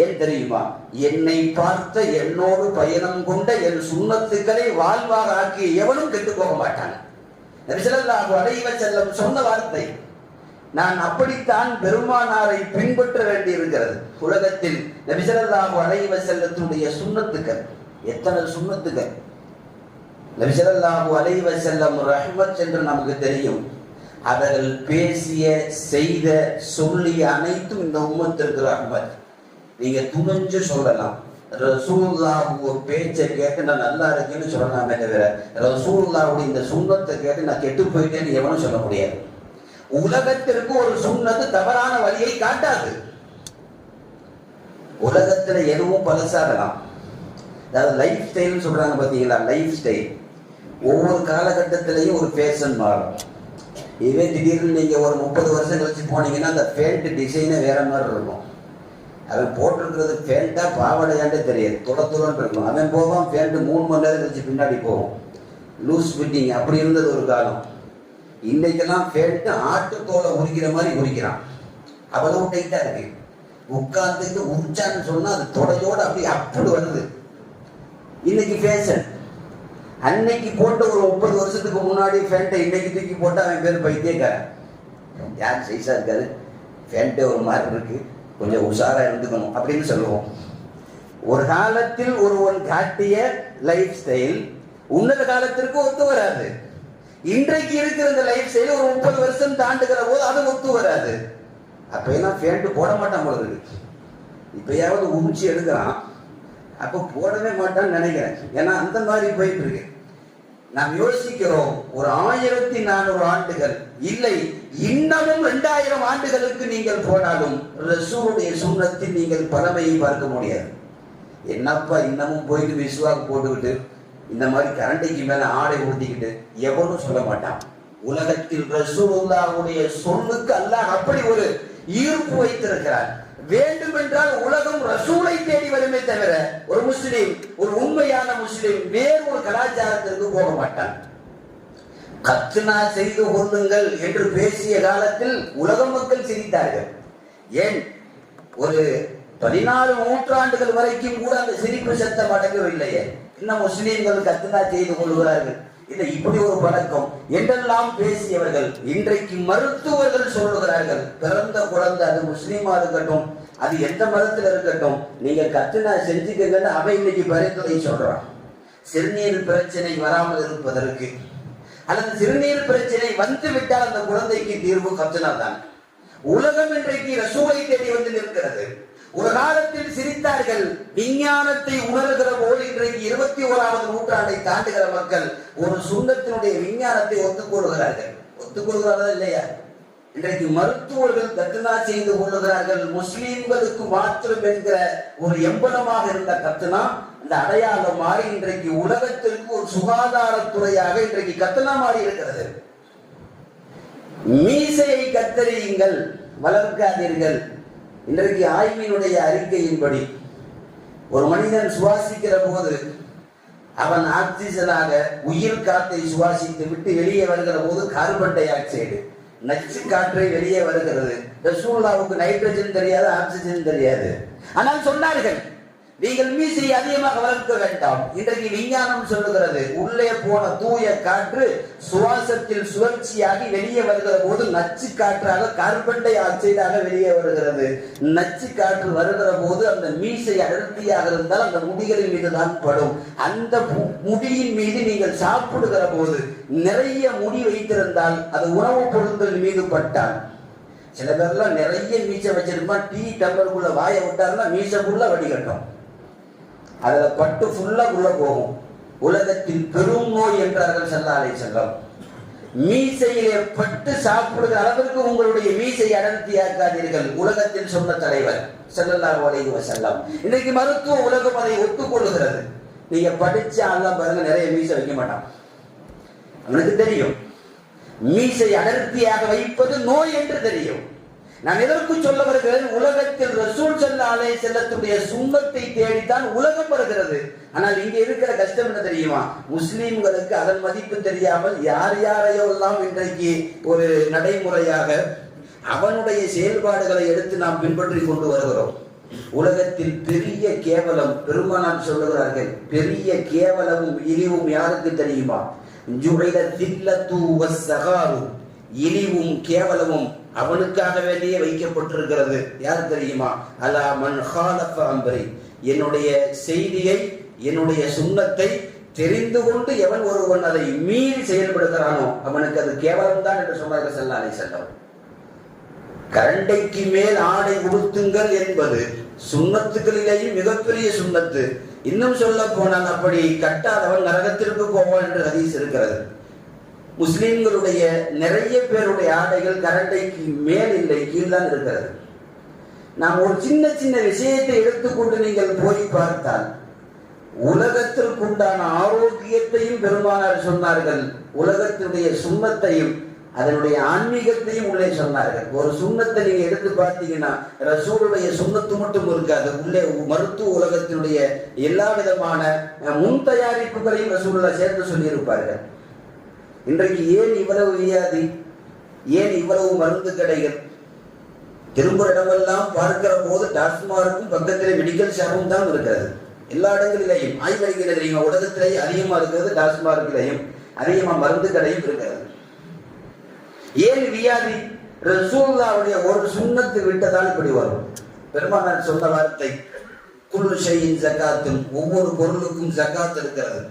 ஏன் தெரியுமா? என்னை பார்த்த என்னோடு பயணம் கொண்ட என் சுன்னத்துக்களை வாழ்வாக ஆக்கிய எவனும் கெட்டு போக மாட்டான். நபி ஸல்லல்லாஹு அலைஹி வஸல்லம் சொன்ன வார்த்தை. நான் அப்படித்தான் பெருமானாரை பின்பற்ற வேண்டி இருக்கிறது. உலகத்தில் நபி ஸல்லல்லாஹு அலைஹி வஸல்லத்துடைய சுன்னத்துக்கள் எத்தனை சுன்னத்துக்கள்! நபி ஸல்லல்லாஹு அலைஹி வஸல்லம் ரஹ்மத் என்று நமக்கு தெரியும். அவர்கள் பேசிய, செய்த, சொல்லிய அனைத்தும் இந்த உம்மத்திற்கு ரஹ்மத். நீங்க துணிஞ்சு சொல்லலாம், ரசூலுல்லாஹ் ஒரு பேச்சை கேட்டு நான் நல்லா இருக்கேன்னு சொல்லலாமே தவிர ரசூலுல்லாஹ்வுடைய இந்த சுன்னத்தை கேட்டு நான் கெட்டு போயிட்டேன்னு எவனும் சொல்ல முடியாது. உலகத்திற்கு ஒரு சுன்னத்து தவறான வழியை காட்டாது. உலகத்துல எதுவும் பழசாகலாம். அதாவது லைஃப் ஸ்டைல்னு சொல்றாங்க பார்த்தீங்களா? லைஃப் ஸ்டைல் ஒவ்வொரு காலகட்டத்திலையும் ஒரு ஃபேஷன் மாறும். இதுவே திடீர்னு நீங்க ஒரு 30 வருஷம் கழிச்சு போனீங்கன்னா அந்த பேண்ட் டிசைனே வேற மாதிரி இருக்கும். அவன் போட்டிருக்கிறது பேண்டா பாவடையாண்டே தெரியாது, துளத்துலன்னு இருக்கும். அவன் போவான், பேண்ட் 3 மணி நேரம் கழிச்சு பின்னாடி போகும். லூஸ் ஃபிட்டிங் அப்படி இருந்தது ஒரு காலம். இன்னைக்கெல்லாம் பேண்ட் ஆட்டுத்தோலை உரிக்கிற மாதிரி உரிக்கிறான். அவ்வளவு டைட்டா இருக்கு. உட்கார்ந்துட்டு உரிச்சான்னு சொன்னா அது தொடையோட அப்படி வருது. இன்னைக்கு ஃபேஷன். அன்னைக்கு போட்ட ஒரு 30 வருஷத்துக்கு முன்னாடி பேண்ட்டை இன்னைக்கு தூக்கி போட்டு அவன் பேர் பைத்தியக்காரன். யார் சைஸா இருக்காரு, பேண்ட்டே ஒரு மாதிரி இருக்கு, கொஞ்சம் உஷாரா இருந்துக்கணும் அப்படின்னு சொல்லுவோம். ஒரு காலத்தில் ஒருவன் காட்டிய லைஃப் ஸ்டைல் உன்னத காலத்திற்கு ஒத்து வராது. இன்றைக்கு இருக்கிற இந்த லைஃப் ஸ்டைல் ஒரு 30 வருஷம் தாண்டுகிற போது அது ஒத்து வராது. அப்ப எல்லாம் பேண்ட் போட மாட்டான் போல இருக்கு. இப்பயாவது உமிச்சு எடுக்கிறான், அப்ப போடவே மாட்டான்னு நினைக்கிறேன். ஏன்னா அந்த மாதிரி போயிட்டு இருக்கு. நாம் யோசிக்கிறோம், ஒரு 1400 ஆண்டுகள் இல்லை, இன்னமும் 2000 ஆண்டுகளுக்கு நீங்கள் போனாலும் ரசூலுடைய சுன்னத்தில் நீங்கள் பழமையை பார்க்க முடியாது. என்னப்பா இன்னமும் போயிட்டு விஸ்வாக்கு போட்டுக்கிட்டு இந்த மாதிரி கரண்டைக்கு மேல ஆடை ஊத்திக்கிட்டு எவனும் சொல்ல மாட்டான். உலகத்தில் ரசூலுல்லாஹ்வுடைய சொல்லுக்கு அல்லாஹ் அப்படி ஒரு ஈர்ப்பு வைத்திருக்கிறார். வேண்டுமென்றால் உலகம் ரசூலை தேடி வருமே தவிர ஒரு முஸ்லிம், ஒரு உண்மையான முஸ்லிம் வேறு ஒரு கலாச்சாரத்திற்கு போக மாட்டான். கத்னா செய்து கொள்ளுங்கள் என்று பேசிய காலத்தில் உலக மக்கள் சிரித்தார்கள். ஏன் ஒரு 14 நூற்றாண்டுகள் வரைக்கும் கூட அந்த சிரிப்பு சத்தம் அடங்கவில்லையே. இன்னும் முஸ்லீம்கள் கத்னா செய்து கொள்கிறார்கள். இல்லை, இப்படி ஒரு பழக்கம் என்றெல்லாம் பேசியவர்கள் இன்றைக்கு மருத்துவர்கள் சொல்லுகிறார்கள், பிறந்த குழந்தை அது முஸ்லீமா இருக்கட்டும், அது எந்த மதத்தில் இருக்கட்டும், நீங்க கத்னா செஞ்சுக்கங்கன்னு அவன் இன்னைக்கு பரிந்துரை சொல்றான். சிறுநீர் பிரச்சனை வராமல் இருப்பதற்கு, அல்லது சிறுநீர் பிரச்சனை வந்து விட்டால் அந்த குழந்தைக்கு தீர்வு கத்னா தான். உலகம் இன்றைக்கு ரசூலை தேடி வந்து நிற்கிறது. ஒரு காலத்தில் சிரித்தார்கள். விஞ்ஞானத்தை உணர்கிற போது இன்றைக்கு 21வது நூற்றாண்டை தாண்டுகிற மக்கள் ஒரு சுன்னத்தினுடைய விஞ்ஞானத்தை ஒத்துக்கொள்கிறார்கள். ஒத்துக்கொள்கிறார்களா இல்லையா? இன்றைக்கு மருத்துவர்கள் கத்னா செய்து கொள்ளுகிறார்கள். முஸ்லீம்களுக்கு மாற்றம் என்கிற ஒரு எம்பலமாக இருந்த கத்னா அந்த அடையாளம் மாறி இன்றைக்கு உலகத்திற்கு ஒரு சுகாதாரத்துறையாக இன்றைக்கு கத்னா மாறி இருக்கிறது. மீசையை கத்தரியுங்கள், வளர்க்காதீர்கள். இன்றைக்கு ஆய்வினுடைய அறிக்கையின்படி ஒரு மனிதன் சுவாசிக்கிற போது அவன் ஆக்சிஜனாக உயிர் காற்றை சுவாசித்து விட்டு வெளியே வருகிற போது கார்பன் டை ஆக்சைடு நச்சு காற்றை வெளியே வருகிறது. ரசூலுல்லாஹ்வுக்கு நைட்ரஜன் தெரியாது, ஆக்சிஜன் தெரியாது. ஆனால் சொன்னார்கள் நீங்கள் மீசையை அதிகமாக வளர்க்க வேண்டாம். இன்றைக்கு விஞ்ஞானம் சொல்லுகிறது, உள்ளே போன தூய காற்று சுவாசத்தில் சுழற்சியாகி வெளியே வருகிற போது நச்சு காற்றாக கார்பன் டை ஆக்சைடாக வெளியே வருகிறது. நச்சு காற்று வருகிற போது அந்த மீசை அடர்த்தியாக இருந்தால் அந்த முடிகளின் மீது தான் படும். அந்த முடியின் மீது நீங்கள் சாப்பிடுகிற போது நிறைய முடி வைத்திருந்தால் அது உணவுப் பொருட்கள் மீது பட்டால், சில பேர்லாம் நிறைய மீசை வச்சிருப்பா, டீ டம்ளருக்குள்ள வாயை விட்டாருன்னா மீசைக்குள்ள வடிகட்டும், அதுல பட்டு ஃபுல்லா உள்ள போகும். உலகத்தில் பெரும் நோய் என்றார்கள் ஸல்லல்லாஹு அலைஹி வஸல்லம். மீசையிலே பட்டு சாப்பிடுகிற அளவிற்கு உங்களுடைய மீசை அடர்த்தியாக்காதீர்கள். உலகத்தில் சொன்ன தலைவர் ஸல்லல்லாஹு அலைஹி வஸல்லம். இன்னைக்கு மருத்துவ உலகம் அதை ஒத்துக்கொள்ளுகிறது. நீங்க படிச்சாலாம் பாருங்க, நிறைய மீசை வைக்க மாட்டான். அவனுக்கு தெரியும் மீசை அடர்த்தியாக வைப்பது நோய் என்று தெரியும். நான் எதற்கு சொல்ல வருகிறேன், உலகத்தில் ரசூல் ஸல்லல்லாஹு அலைஹி வஸல்லத்துடைய சுன்னத்தை தேடித்தான் உலகம் வருகிறது. ஆனால் இங்க இருக்கிற கஷ்டம் என்ன தெரியுமா, முஸ்லிம்களுக்கு அதன் மதிப்பு தெரியாமல் யார் யாரையோ எல்லாம் இன்றைக்கு ஒரு நடைமுறையாக அவனுடைய செயல்பாடுகளை எடுத்து நாம் பின்பற்றி கொண்டு வருகிறோம். உலகத்தில் பெரிய கேவலம், பெருமானார் சொல்லுகிறார்கள், பெரிய கேவலமும் இழிவும் யாருக்கு தெரியுமா, ஜுஹைல தில்லத்து வஸ்ஸகாரு, இழிவும் கேவலமும் அவனுக்காக வேண்டியே வைக்கப்பட்டிருக்கிறது. யார் தெரியுமா, அலா மன் ஹாலஃப அம்ரி, என்னுடைய செய்தியை என்னுடைய சுன்னத்தை தெரிந்து கொண்டு எவன் ஒருவன் அதை மீறி செயல்படுகிறானோ அவனுக்கு அது கேவலம் தான் என்று சொன்னார்கள் ஸல்லல்லாஹு அலைஹி வஸல்லம். கரண்டைக்கு மேல் ஆடை உடுத்துங்கள் என்பது சுன்னத்துகளிலேயும் மிகப்பெரிய சுன்னத்து. இன்னும் சொல்ல போனால் அப்படி கட்டாதவன் நரகத்திற்கு போவான் என்று ஹதீஸ் இருக்கிறது. முஸ்லிம்களுடைய நிறைய பேருடைய ஆடைகள் கரண்டைக்கு மேல் இல்லை, கீழ்தான் இருக்கிறது. நாம் ஒரு சின்ன சின்ன விஷயத்தை எடுத்துக்கொண்டு நீங்கள் போய் பார்த்தால் உலகத்திற்குண்டான ஆரோக்கியத்தையும் பெருமானார் சொன்னார்கள், உலகத்தினுடைய சுன்னத்தையும் அதனுடைய ஆன்மீகத்தையும் உள்ளே சொன்னார்கள். ஒரு சுன்னத்தை நீங்க எடுத்து பார்த்தீங்கன்னா ரசூலுடைய சுன்னத்து மட்டும் இருக்காது, உள்ளே மருத்துவ உலகத்தினுடைய எல்லா விதமான முன் தயாரிப்புகளையும் ரசூலுல்லாஹ் சேர்த்து சொல்லி இருப்பார்கள். இன்றைக்கு ஏன் இவ்வளவு வியாதி, ஏன் இவ்வளவு மருந்து கடைகள், திரும்புற இடமெல்லாம் பார்க்கிற போது டாஸ்மார்க்கும் பக்கத்திலே மெடிக்கல் ஷாப்பும் தான் இருக்கிறது. எல்லா இடங்களிலேயும் ஆய்வறிக்கையில் தெரியுமா, உலகத்திலேயே அதிகமா இருக்கிறது டாஸ்மார்க்கிலையும், அதிகமா மருந்து கடையும் இருக்கிறது. ஏன் வியாதி, ரசூலுல்லாஹ்வுடைய ஒரு சுன்னத்து விட்டதால் இப்படி வரும். பெருமானார் சொன்ன வார்த்தை, குல்லு ஷைஇன் ஸகாத்துன், ஒவ்வொரு பொருளுக்கும் ஸகாத் இருக்கிறது.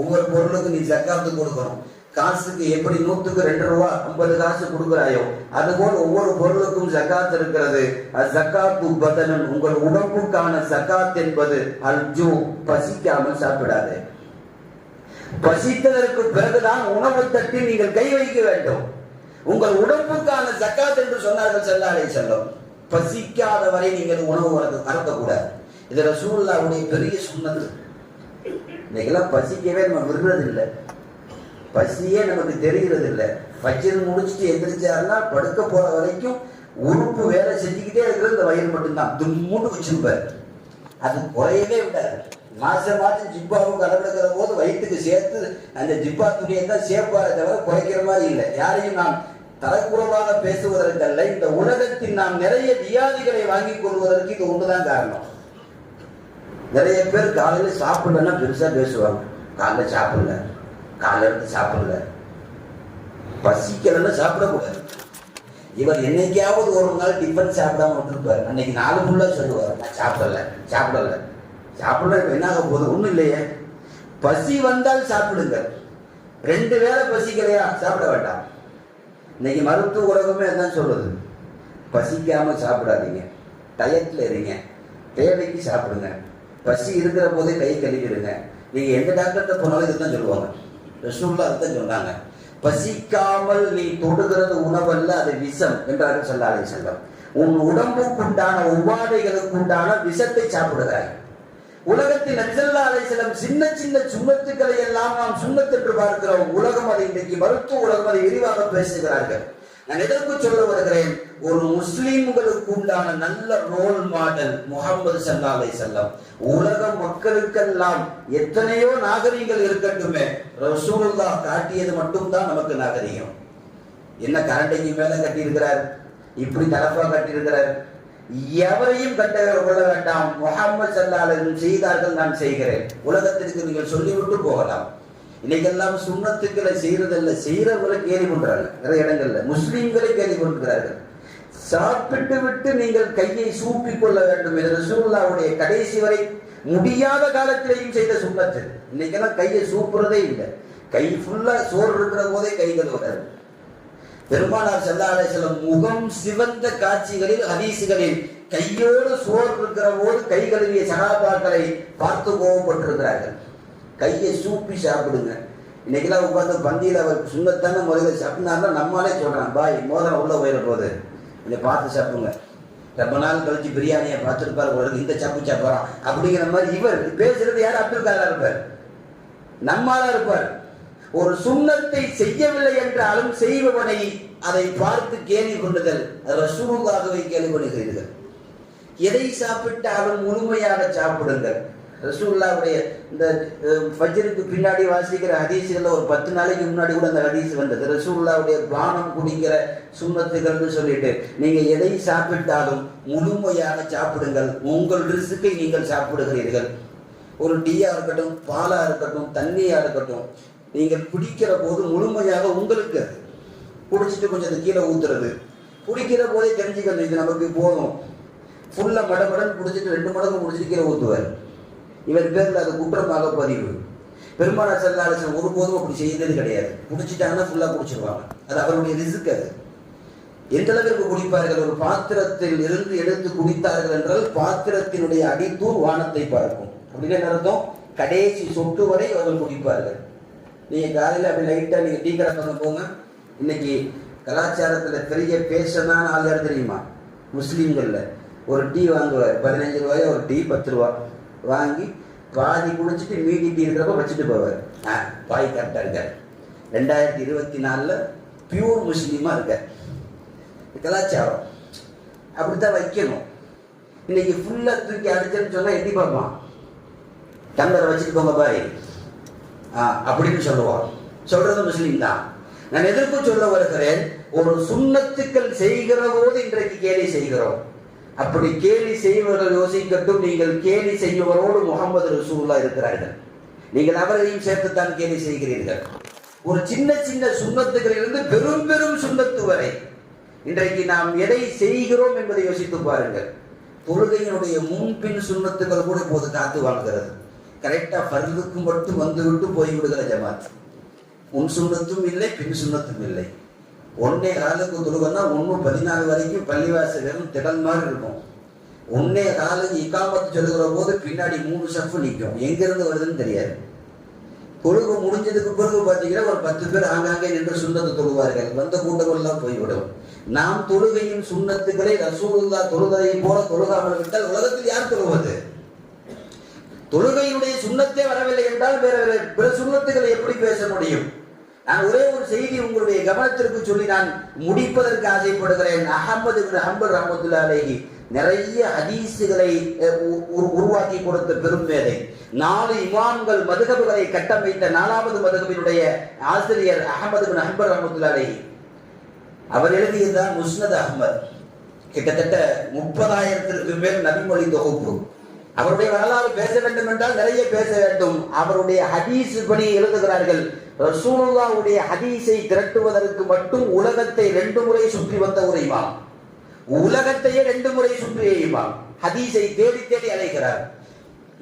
ஒவ்வொரு பொருளுக்கும் நீ ஸகாத் கொடுக்கணும். காசுக்கு எப்படி 100க்கு 2 ரூபா 50 காசு கொடுக்கிறாயோ அதுபோல் ஒவ்வொரு பொருளுக்கும் ஸகாத் இருக்கிறது. ஸகாத்து பதனன், உங்கள் உடம்புக்கான ஸகாத் என்பது அல்ஜூ, பசிக்காமல் சாப்பிடாதே. பசித்ததற்கு பிறகுதான் உணவு தட்டில் நீங்கள் கை வைக்க வேண்டும். உங்கள் உடம்புக்கான ஸகாத் என்று சொன்னார்கள் ஸல்லல்லாஹு அலைஹி வஸல்லம். பசிக்காத வரை நீங்கள் உணவு அருந்தக்கூடாது. இது ரசூலுல்லாஹ்வுடைய பெரிய சுன்னத்து. இன்னைக்கெல்லாம் பசிக்கவே நம்ம விரும்புறது இல்லை, பசியே நமக்கு தெரிகிறது இல்லை. பச்சை முடிச்சுட்டு எந்திரிச்சாருன்னா படுக்க போற வரைக்கும் உறுப்பு வேலை செஞ்சுக்கிட்டே இருக்கிறது இந்த வயிறு மட்டும்தான். தும்முண்டு வச்சிருப்பார், அது குறையவே விடாது. மாசம் ஜிப்பாவுக்கு அளவெடுக்கிற போது வயிற்றுக்கு சேர்த்து அந்த ஜிப்பா துணியை தான் சேர்ப்பாரை தவிர குறைக்கிற மாதிரி இல்லை. யாரையும் நாம் தரக்குறவாக பேசுவதற்கல்ல, இந்த உலகத்தில் நாம் நிறைய வியாதிகளை வாங்கி கொள்வதற்கு இது ஒன்றுதான் காரணம். நிறைய பேர் காலையில சாப்பிடலன்னா பெருசா பேசுவாங்க, காலைல சாப்பிடல, காலையில இருந்து சாப்பிடல, பசிக்கலன்னு சாப்பிடக்கூடாது. இவர் என்னைக்காவது ஒரு நாள் டிஃபன் சாப்பிடாம விட்டுருப்பாரு, அன்னைக்கு 4 ஃபுல்லா சொல்லுவார், நான் சாப்பிடல சாப்பிடல சாப்பிடல. இப்ப என்ன ஆக போகுது, ஒண்ணும் இல்லையே. பசி வந்தால் சாப்பிடுங்க, 2 வேளை பசிக்கலையா சாப்பிட வேண்டாம். இன்னைக்கு மருத்துவ உலகமே அதான் சொல்லுது, பசிக்காம சாப்பிடாதீங்க, டயட்ல இருங்க, தேவைக்கு சாப்பிடுங்க, பசி இருக்கிற போதே கை கழுவிடுங்க. நீங்க எந்த டாக்டர்கிட்ட போனாலும் இதுதான் சொல்லுவாங்க, ரசூலுல்லாஹ் அதுதான் சொன்னாங்க. பசிக்காமல் நீ தொடுகிறது உணவல்ல, அது விஷம் என்றார்கள் ஸல்லல்லாஹு அலைஹி வஸல்லம். உன் உடம்புக்குண்டான உபாதைகளுக்குண்டான விஷத்தை சாப்பிடுகிறாய். உலகத்தில் நபி ஸல்லல்லாஹு அலைஹி வஸல்லம் சின்ன சின்ன சுன்னத்துக்களை எல்லாம் நாம் சுன்னத் என்று பார்க்கிறோம். உலகம் அதை இன்றைக்கு மருத்துவ உலகம் அதை விரிவாக பேசுகிறார்கள். நான் எதற்கு சொல்ல வருகிறேன், ஒரு முஸ்லிம்களுக்கு உண்டான நல்ல ரோல் மாடல் முஹம்மது ஸல்லல்லாஹு அலைஹி வஸல்லம். உலக மக்களுக்கெல்லாம் எத்தனையோ நாகரிகங்கள் இருக்கட்டுமே, ரசூலுல்லாஹ் காட்டியது மட்டும்தான் நமக்கு நாகரிகம். என்ன கரண்டைக்கு மேல கட்டி இருக்கிறார், இப்படி தலப்பா கட்டி இருக்கிறார், எவரையும் கட்டளை கொள்ள வேண்டாம், முஹம்மது ஸல்லல்லாஹு அலைஹி வஸல்லம் செய்தார்கள், நான் செய்கிறேன், உலகத்திற்கு நீங்கள் சொல்லிவிட்டு போகலாம். இன்னைக்கெல்லாம் சுண்ணத்துக்களை செய்யறதில்ல, செய்யறவங்களை கேலி பண்றாங்க. நிறைய இடங்கள்ல முஸ்லீம்களை கேலி பண்றார்கள். சாப்பிட்டு விட்டு நீங்கள் கையை சூப்பிக் கொள்ள வேண்டும் என்று ரசூலுல்லாஹ்வுடைய கடைசி வரை முடியாத காலத்திலேயும் செய்த சுண்ணத்து. இன்னைக்கெல்லாம் கையை சூப்புறதே இல்லை. கை ஃபுல்லா சோறு இருக்கிற போதே கை கழுவுறாரு. பெருமானார் ஸல்லல்லாஹு அலைஹி வஸல்லம் முகம் சிவந்த காட்சிகளில் ஹதீசுகளில் கையோடு சோறு இருக்கிற போது கை கழுவிய சஹாபாக்களை பார்த்து கோபப்பட்டிருக்கிறார்கள். கையை சூப்பி சாப்பிடுங்க. இன்னைக்கெல்லாம் உட்காந்து பந்தியில் அவர் சுண்ணத்தான முறையில் சாப்பிட்டாருன்னா நம்மளாலே சொல்றான், பாய் மோதிரம் உள்ள போயிட போகுது, இதை பார்த்து சாப்பிடுங்க. ரொம்ப நாள் கழிச்சு பிரியாணியை பார்த்துருப்பார், உங்களுக்கு இந்த சாப்பு சாப்பிட்றான் அப்படிங்கிற மாதிரி இவர் பேசுறது யார்? அப்துல் கலாம் இருப்பார், நம்மளா இருப்பார். ஒரு சுண்ணத்தை செய்யவில்லை என்றாலும் செய்பவனை அதை பார்த்து கேலி கொண்டுதல், ரசூலுல்லாஹ்வை கேலி பண்ணுகிறீர்கள். எதை சாப்பிட்டாலும் முழுமையாக சாப்பிடுங்கள். ரசூலுல்லாஹ்வுடைய இந்த ஃபஜ்ருக்கு பின்னாடி வாசிக்கிற ஹதீஸ்களில் ஒரு 10 நாளைக்கு முன்னாடி கூட அந்த ஹதீஸ் வந்தது. ரசூலுல்லாஹ்வுடைய பானம் குடிக்கிற சுண்ணத்துகள்னு சொல்லிட்டு நீங்க எதை சாப்பிட்டாலும் முழுமையாக சாப்பிடுங்கள், உங்கள் ரிஸ்கை நீங்கள் சாப்பிடுகிறீர்கள். ஒரு டீயா இருக்கட்டும், பாலா இருக்கட்டும், தண்ணியா இருக்கட்டும், நீங்கள் குடிக்கிற போது முழுமையாக உங்களுக்கு குடிச்சிட்டு கொஞ்சம் கீழே ஊத்துறது, குடிக்கிற போதே தெரிஞ்சுக்கணும் இது நமக்கு போதும். ஃபுல்லா மடமடன் குடிச்சிட்டு 2 மடங்கு குடிச்சிட்டு கீழே ஊத்துவார். இவர் பேர்ல அது குற்றமாக பதிவு. பெருமானார் ஸல்லல்லாஹு அலைஹி வஸல்லம் ஒருபோதும் அப்படி செய்தது கிடையாது. குடிச்சிட்டாங்கன்னா ஃபுல்லா குடிச்சிருவாங்க, அது அவருடைய ரிஸ்க். அது எந்த அளவிற்கு குடிப்பார்கள்? ஒரு பாத்திரத்தில் இருந்து எடுத்து குடித்தார்கள் என்றால் பாத்திரத்தினுடைய அடித்தூர் வானத்தை பார்க்கும். அப்படின்னு என்ன அர்த்தம்? கடைசி சொட்டு வரை அவர்கள் குடிப்பார்கள். நீங்க காலையில் அப்படி லைட்டா நீங்க டீ கடை பண்ண போங்க. இன்னைக்கு கலாச்சாரத்துல பெரிய பேஷனான ஆள் யார் தெரியுமா? முஸ்லீம்கள்ல ஒரு டீ வாங்குவார், 15 ரூபாய் ஒரு டீ 10 ரூபா வாங்கி பாதி குடிச்சிட்டு மீதி டீ இருக்கிறப்ப வச்சுட்டு போவார். பாய் கரெக்டா இருக்கார். 2024 பியூர் முஸ்லீமா இருக்கார். கலாச்சாரம் அப்படித்தான் வைக்கணும். இன்னைக்கு ஃபுல்லா தூக்கி அடிச்சேன்னு சொன்னா எட்டி பார்ப்பான், டம்ளரை வச்சுட்டு போங்க பாய் அப்படின்னு சொல்லுவான். சொல்றது முஸ்லீம் தான். நான் எதற்கு சொல்ல வருகிறேன்? ஒரு சுன்னத்துக்கள் செய்கிற போது இன்றைக்கு கேலி செய்கிறோம். அப்படி கேலி செய்வர்கள் யோசிக்கட்டும், நீங்கள் கேலி செய்வரோடு முகமது ரசூலுல்லாஹ் இருக்கிறார்கள், நீங்கள் அவரையும் சேர்த்துத்தான் கேலி செய்கிறீர்கள். ஒரு சின்ன சின்ன சுன்னத்துகளிலிருந்து பெரும் பெரும் சுன்னத்து வரை இன்றைக்கு நாம் எதை செய்கிறோம் என்பதை யோசித்து பாருங்கள். தொழுகையினுடைய முன்பின் சுன்னத்துக்கள் கூட இப்போது காத்து வாழ்கிறது. கரெக்டா ஃபர்துக்கு மட்டும் வந்து விட்டு போய்விடுகிற ஜமாத். முன் சுண்ணத்தும் இல்லை, பின் சுண்ணத்தும் இல்லை. 1:15 தொழுகன்னா 1:14 வரைக்கும் பள்ளிவாசல் வெறும் திடல் மாதிரி இருக்கும். 1:15 இகாமத்து சொல்லுகிற போது பின்னாடி 3 சஃப் நிற்கும். எங்கிருந்து வருதுன்னு தெரியாது. தொழுகை முடிஞ்சதுக்கு பிறகு பார்த்தீங்கன்னா ஒரு 10 பேர் ஆங்காங்கே நின்று சுண்ணத்து தொழுவார்கள். வந்த கூட்டமெல்லாம் போய்விடும். நாம் தொழுகையின் சுண்ணத்துக்களை ரசூலுல்லாஹ் தொழுகையை போல தொழுகாமல் விட்டால் உலகத்தில் யார் தொழுவது? தொழுகையினுடைய சுண்ணத்தே வரவில்லை என்றால் வேற பிற சுண்ணத்துக்களை எப்படி பேச முடியும்? நான் ஒரே ஒரு செய்தி உங்களுடைய கவனத்திற்கு சொல்லி நான் முடிப்பதற்கு ஆசைப்படுகிறேன். அஹ்மது இப்னு ஹம்பல் ரஹ்மத்துல்லாஹி அலைஹி நிறைய ஹதீஸுகளை உருவாக்கி கொடுத்த பெரும் மேதை. 4 இமாம்கள் மதுஹபுகளை கட்டமைத்த 4வது மதுஹபினுடைய ஆசிரியர் அஹ்மது இப்னு ஹம்பல் ரஹ்மத்துல்லாஹி அலைஹி. அவர் எழுதியதுதான் முஸ்னத் அஹ்மத். கிட்டத்தட்ட 30,000க்கு மேல் நபிமொழி தொகுப்பு. அவருடைய வரலாறு பேச வேண்டும் என்றால் நிறைய பேச வேண்டும். அவருடைய ஹதீஸ் படி எழுதுகிறார்கள், ரசூலுல்லாஹ்வுடைய ஹதீஸை திரட்டுவதற்கு மட்டும் உலகத்தை 2 முறை சுற்றி வந்த ஒரு இமாம். உலகத்தையே 2 முறை சுற்றிய இமாம். ஹதீஸை தேடி தேடி அலைகிறார்.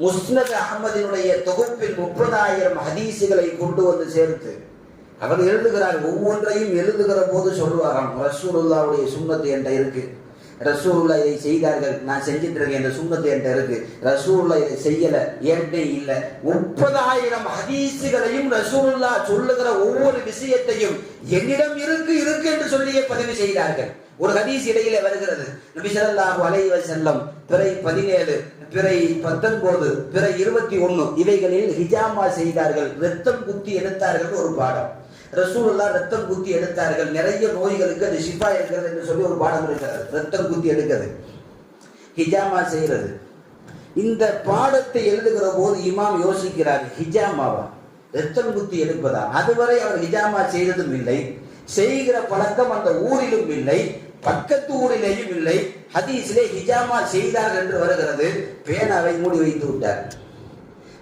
முஸ்னத் அஹ்மதினுடைய தொகுப்பில் 30,000 ஹதீஸுகளை கொண்டு வந்து சேர்த்து அவர் எழுதுகிறார். ஒவ்வொன்றையும் எழுதுகிற போது சொல்லுவாராம், ரசூலுல்லாஹ்வுடைய சுன்னத்து என்கிட்ட இருக்கு, ரசூலுல்லாஹ் இதை செய்தார்கள், நான் செஞ்சுட்டு இருக்கேன், இந்த சுன்னத்து என்கிட்ட இருக்கு, ரசூலுல்லாஹ் இதை செய்யல, என்கிட்ட இல்ல. 30,000 ஹதீஸுகளையும் ரசூலுல்லாஹ் சொல்லுகிற ஒவ்வொரு விஷயத்தையும் என்னிடம் இருக்கு இருக்கு என்று சொல்லியே பதிவு செய்தார்கள். ஒரு ஹதீஸ் இடையில வருகிறது, நபி ஸல்லல்லாஹு அலைஹி வஸல்லம் பிறை 17, பிறை 19, பிறை 21 இவைகளில் ஹிஜாமா செய்தார்கள், ரத்தம் குத்தி எடுத்தார்கள். ஒரு பாடம் ரசூலுல்லாஹ் ரத்தம் குத்தி எடுத்தார்கள், நிறைய நோய்களுக்கு அது ஷிஃபா இருக்கிறது என்று சொல்லி ஒரு பாடம் இருக்கிறது. ரத்தம் குத்தி எடுக்கிறது, ஹிஜாமா செய்கிறது. இந்த பாடத்தை எழுதுகிற போது இமாம் யோசிக்கிறார், ஹிஜாமாவா, ரத்தம் குத்தி எடுப்பதா? அதுவரை அவர் ஹிஜாமா செய்ததும் இல்லை, செய்கிற பழக்கம் அந்த ஊரிலும் இல்லை. பக்கத்து ஊரிலேயும் இல்லை. ஹதீஸிலே ஹிஜாமா செய்தார்கள் என்று வருகிறது. பேனாவை மூடி வைத்து விட்டார்.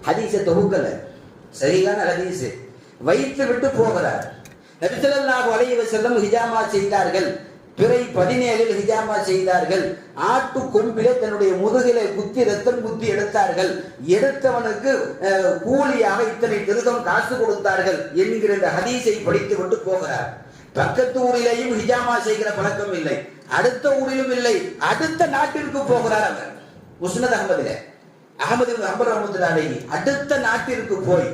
ஹதீஸை தொகுக்கல, சரியான ஹதீஸ் வைத்து விட்டு போகிறார். நபி ஸல்லல்லாஹு அலைஹி வஸல்லம் ஹிஜாமா செய்தார்கள். பிறை 17 ஹிஜாமா செய்தார்கள். ஆட்டு கொம்பிலே தன்னுடைய முதுகிலே குத்தி ரத்தம் குத்தி எடுத்தார்கள். எடுத்தவனுக்கு கூலியாக இத்தனை திருகம் காசு கொடுத்தார்கள் என்கிற இந்த ஹதீஸை படித்து விட்டு போகிறார். பக்கத்து ஊரிலேயும் ஹிஜாமா செய்கிற பழக்கம் இல்லை, அடுத்த ஊரிலும் இல்லை, அடுத்த நாட்டிற்கு போகிறார். அவர் முஸ்னத் அஹமது இப்னு ஹம்பல் ரஹ்மத்துல்லாஹி அலைஹி அடுத்த நாட்டிற்கு போய்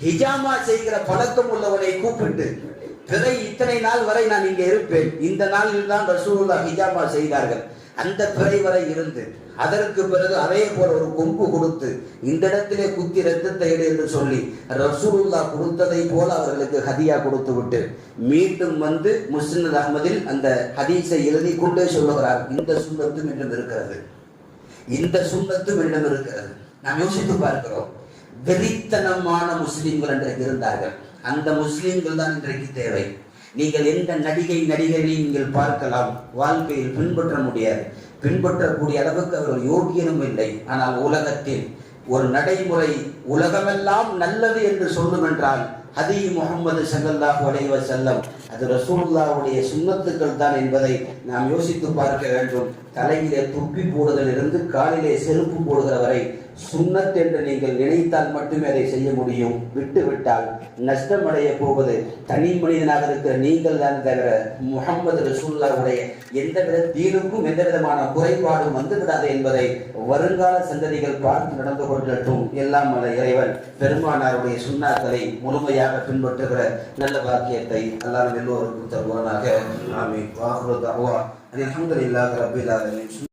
ஹிஜாமா செய்கிற பழக்கம் உள்ளவனை கூப்பிட்டு, பிறை இத்தனை நாள் வரை நான் இங்கே இருப்பேன், இந்த நாளில் தான் ரசூலுல்லாஹ் ஹிஜாமா செய்தார்கள், அந்த பிறை வரை இருந்து அதற்கு பிறகு அதே போல ஒரு கொம்பு கொடுத்து இந்த இடத்திலே குத்தி ரத்தத்தை எடு என்று சொல்லி ரசூலுல்லாஹ் கொடுத்ததை போல அவர்களுக்கு ஹதியா கொடுத்து விட்டு மீண்டும் வந்து முஸ்னத் அஹ்மதில் அந்த ஹதீஸை எழுதி கொண்டே சொல்லுகிறார். இந்த சுன்னத்தும் என்னிடம் இருக்கிறது, இந்த சுன்னத்தும் என்னிடம் இருக்கிறது. நாம் யோசித்து பார்க்கிறோம், வெறித்தனமான முஸ்லிம்கள் அன்றைக்கு இருந்தார்கள். அந்த முஸ்லிம்கள் தான் இன்றைக்கு தேவை. நீங்கள் எந்த நடிகரையும் நீங்கள் பார்க்கலாம், வாழ்க்கையில் பின்பற்ற முடியாது, பின்பற்றக்கூடிய அளவுக்கு அவர்கள் யோகியனும் இல்லை. ஆனால் உலகத்தில் ஒரு நடைமுறை உலகமெல்லாம் நல்லது என்று சொல்லும் என்றால் ஹதி முஹம்மது ஸல்லல்லாஹு அலைஹி வஸல்லம், அது ரசூலுல்லாஹ்வுடைய சுன்னத்துக்கள் தான் என்பதை நாம் யோசித்து பார்க்க வேண்டும். தலையிலே துப்பி போடுதல் இருந்து காலிலே செருப்பு போடுகிற வரை சுன்னத் என்று நீங்கள் நினைத்தால் மட்டுமே அதை செய்ய முடியும். விட்டு விட்டால் நஷ்டமடைய போவது தனி மனிதனாக இருக்கிற நீங்கள் தான் தவிர முஹம்மது ரசூலுல்லாஹ்வுடைய எந்தவித தீனுக்கும் எந்த விதமான குறைபாடும் வந்துவிடாது என்பதை வருங்கால சந்ததிகள் பார்த்து நடந்து கொள்ளட்டும். எல்லாம் அல்ல இறைவன் பெருமானாருடைய சுன்னாக்களை முழுமையாக பின்பற்றுகிற நல்ல பாக்கியத்தை அல்லாஹ் எல்லோருக்கும் தருவானாக. ஆமீன். வாஹ்ரு தஅவா அல்ஹம்துலில்லாஹி ரப்பில் ஆலமீன்.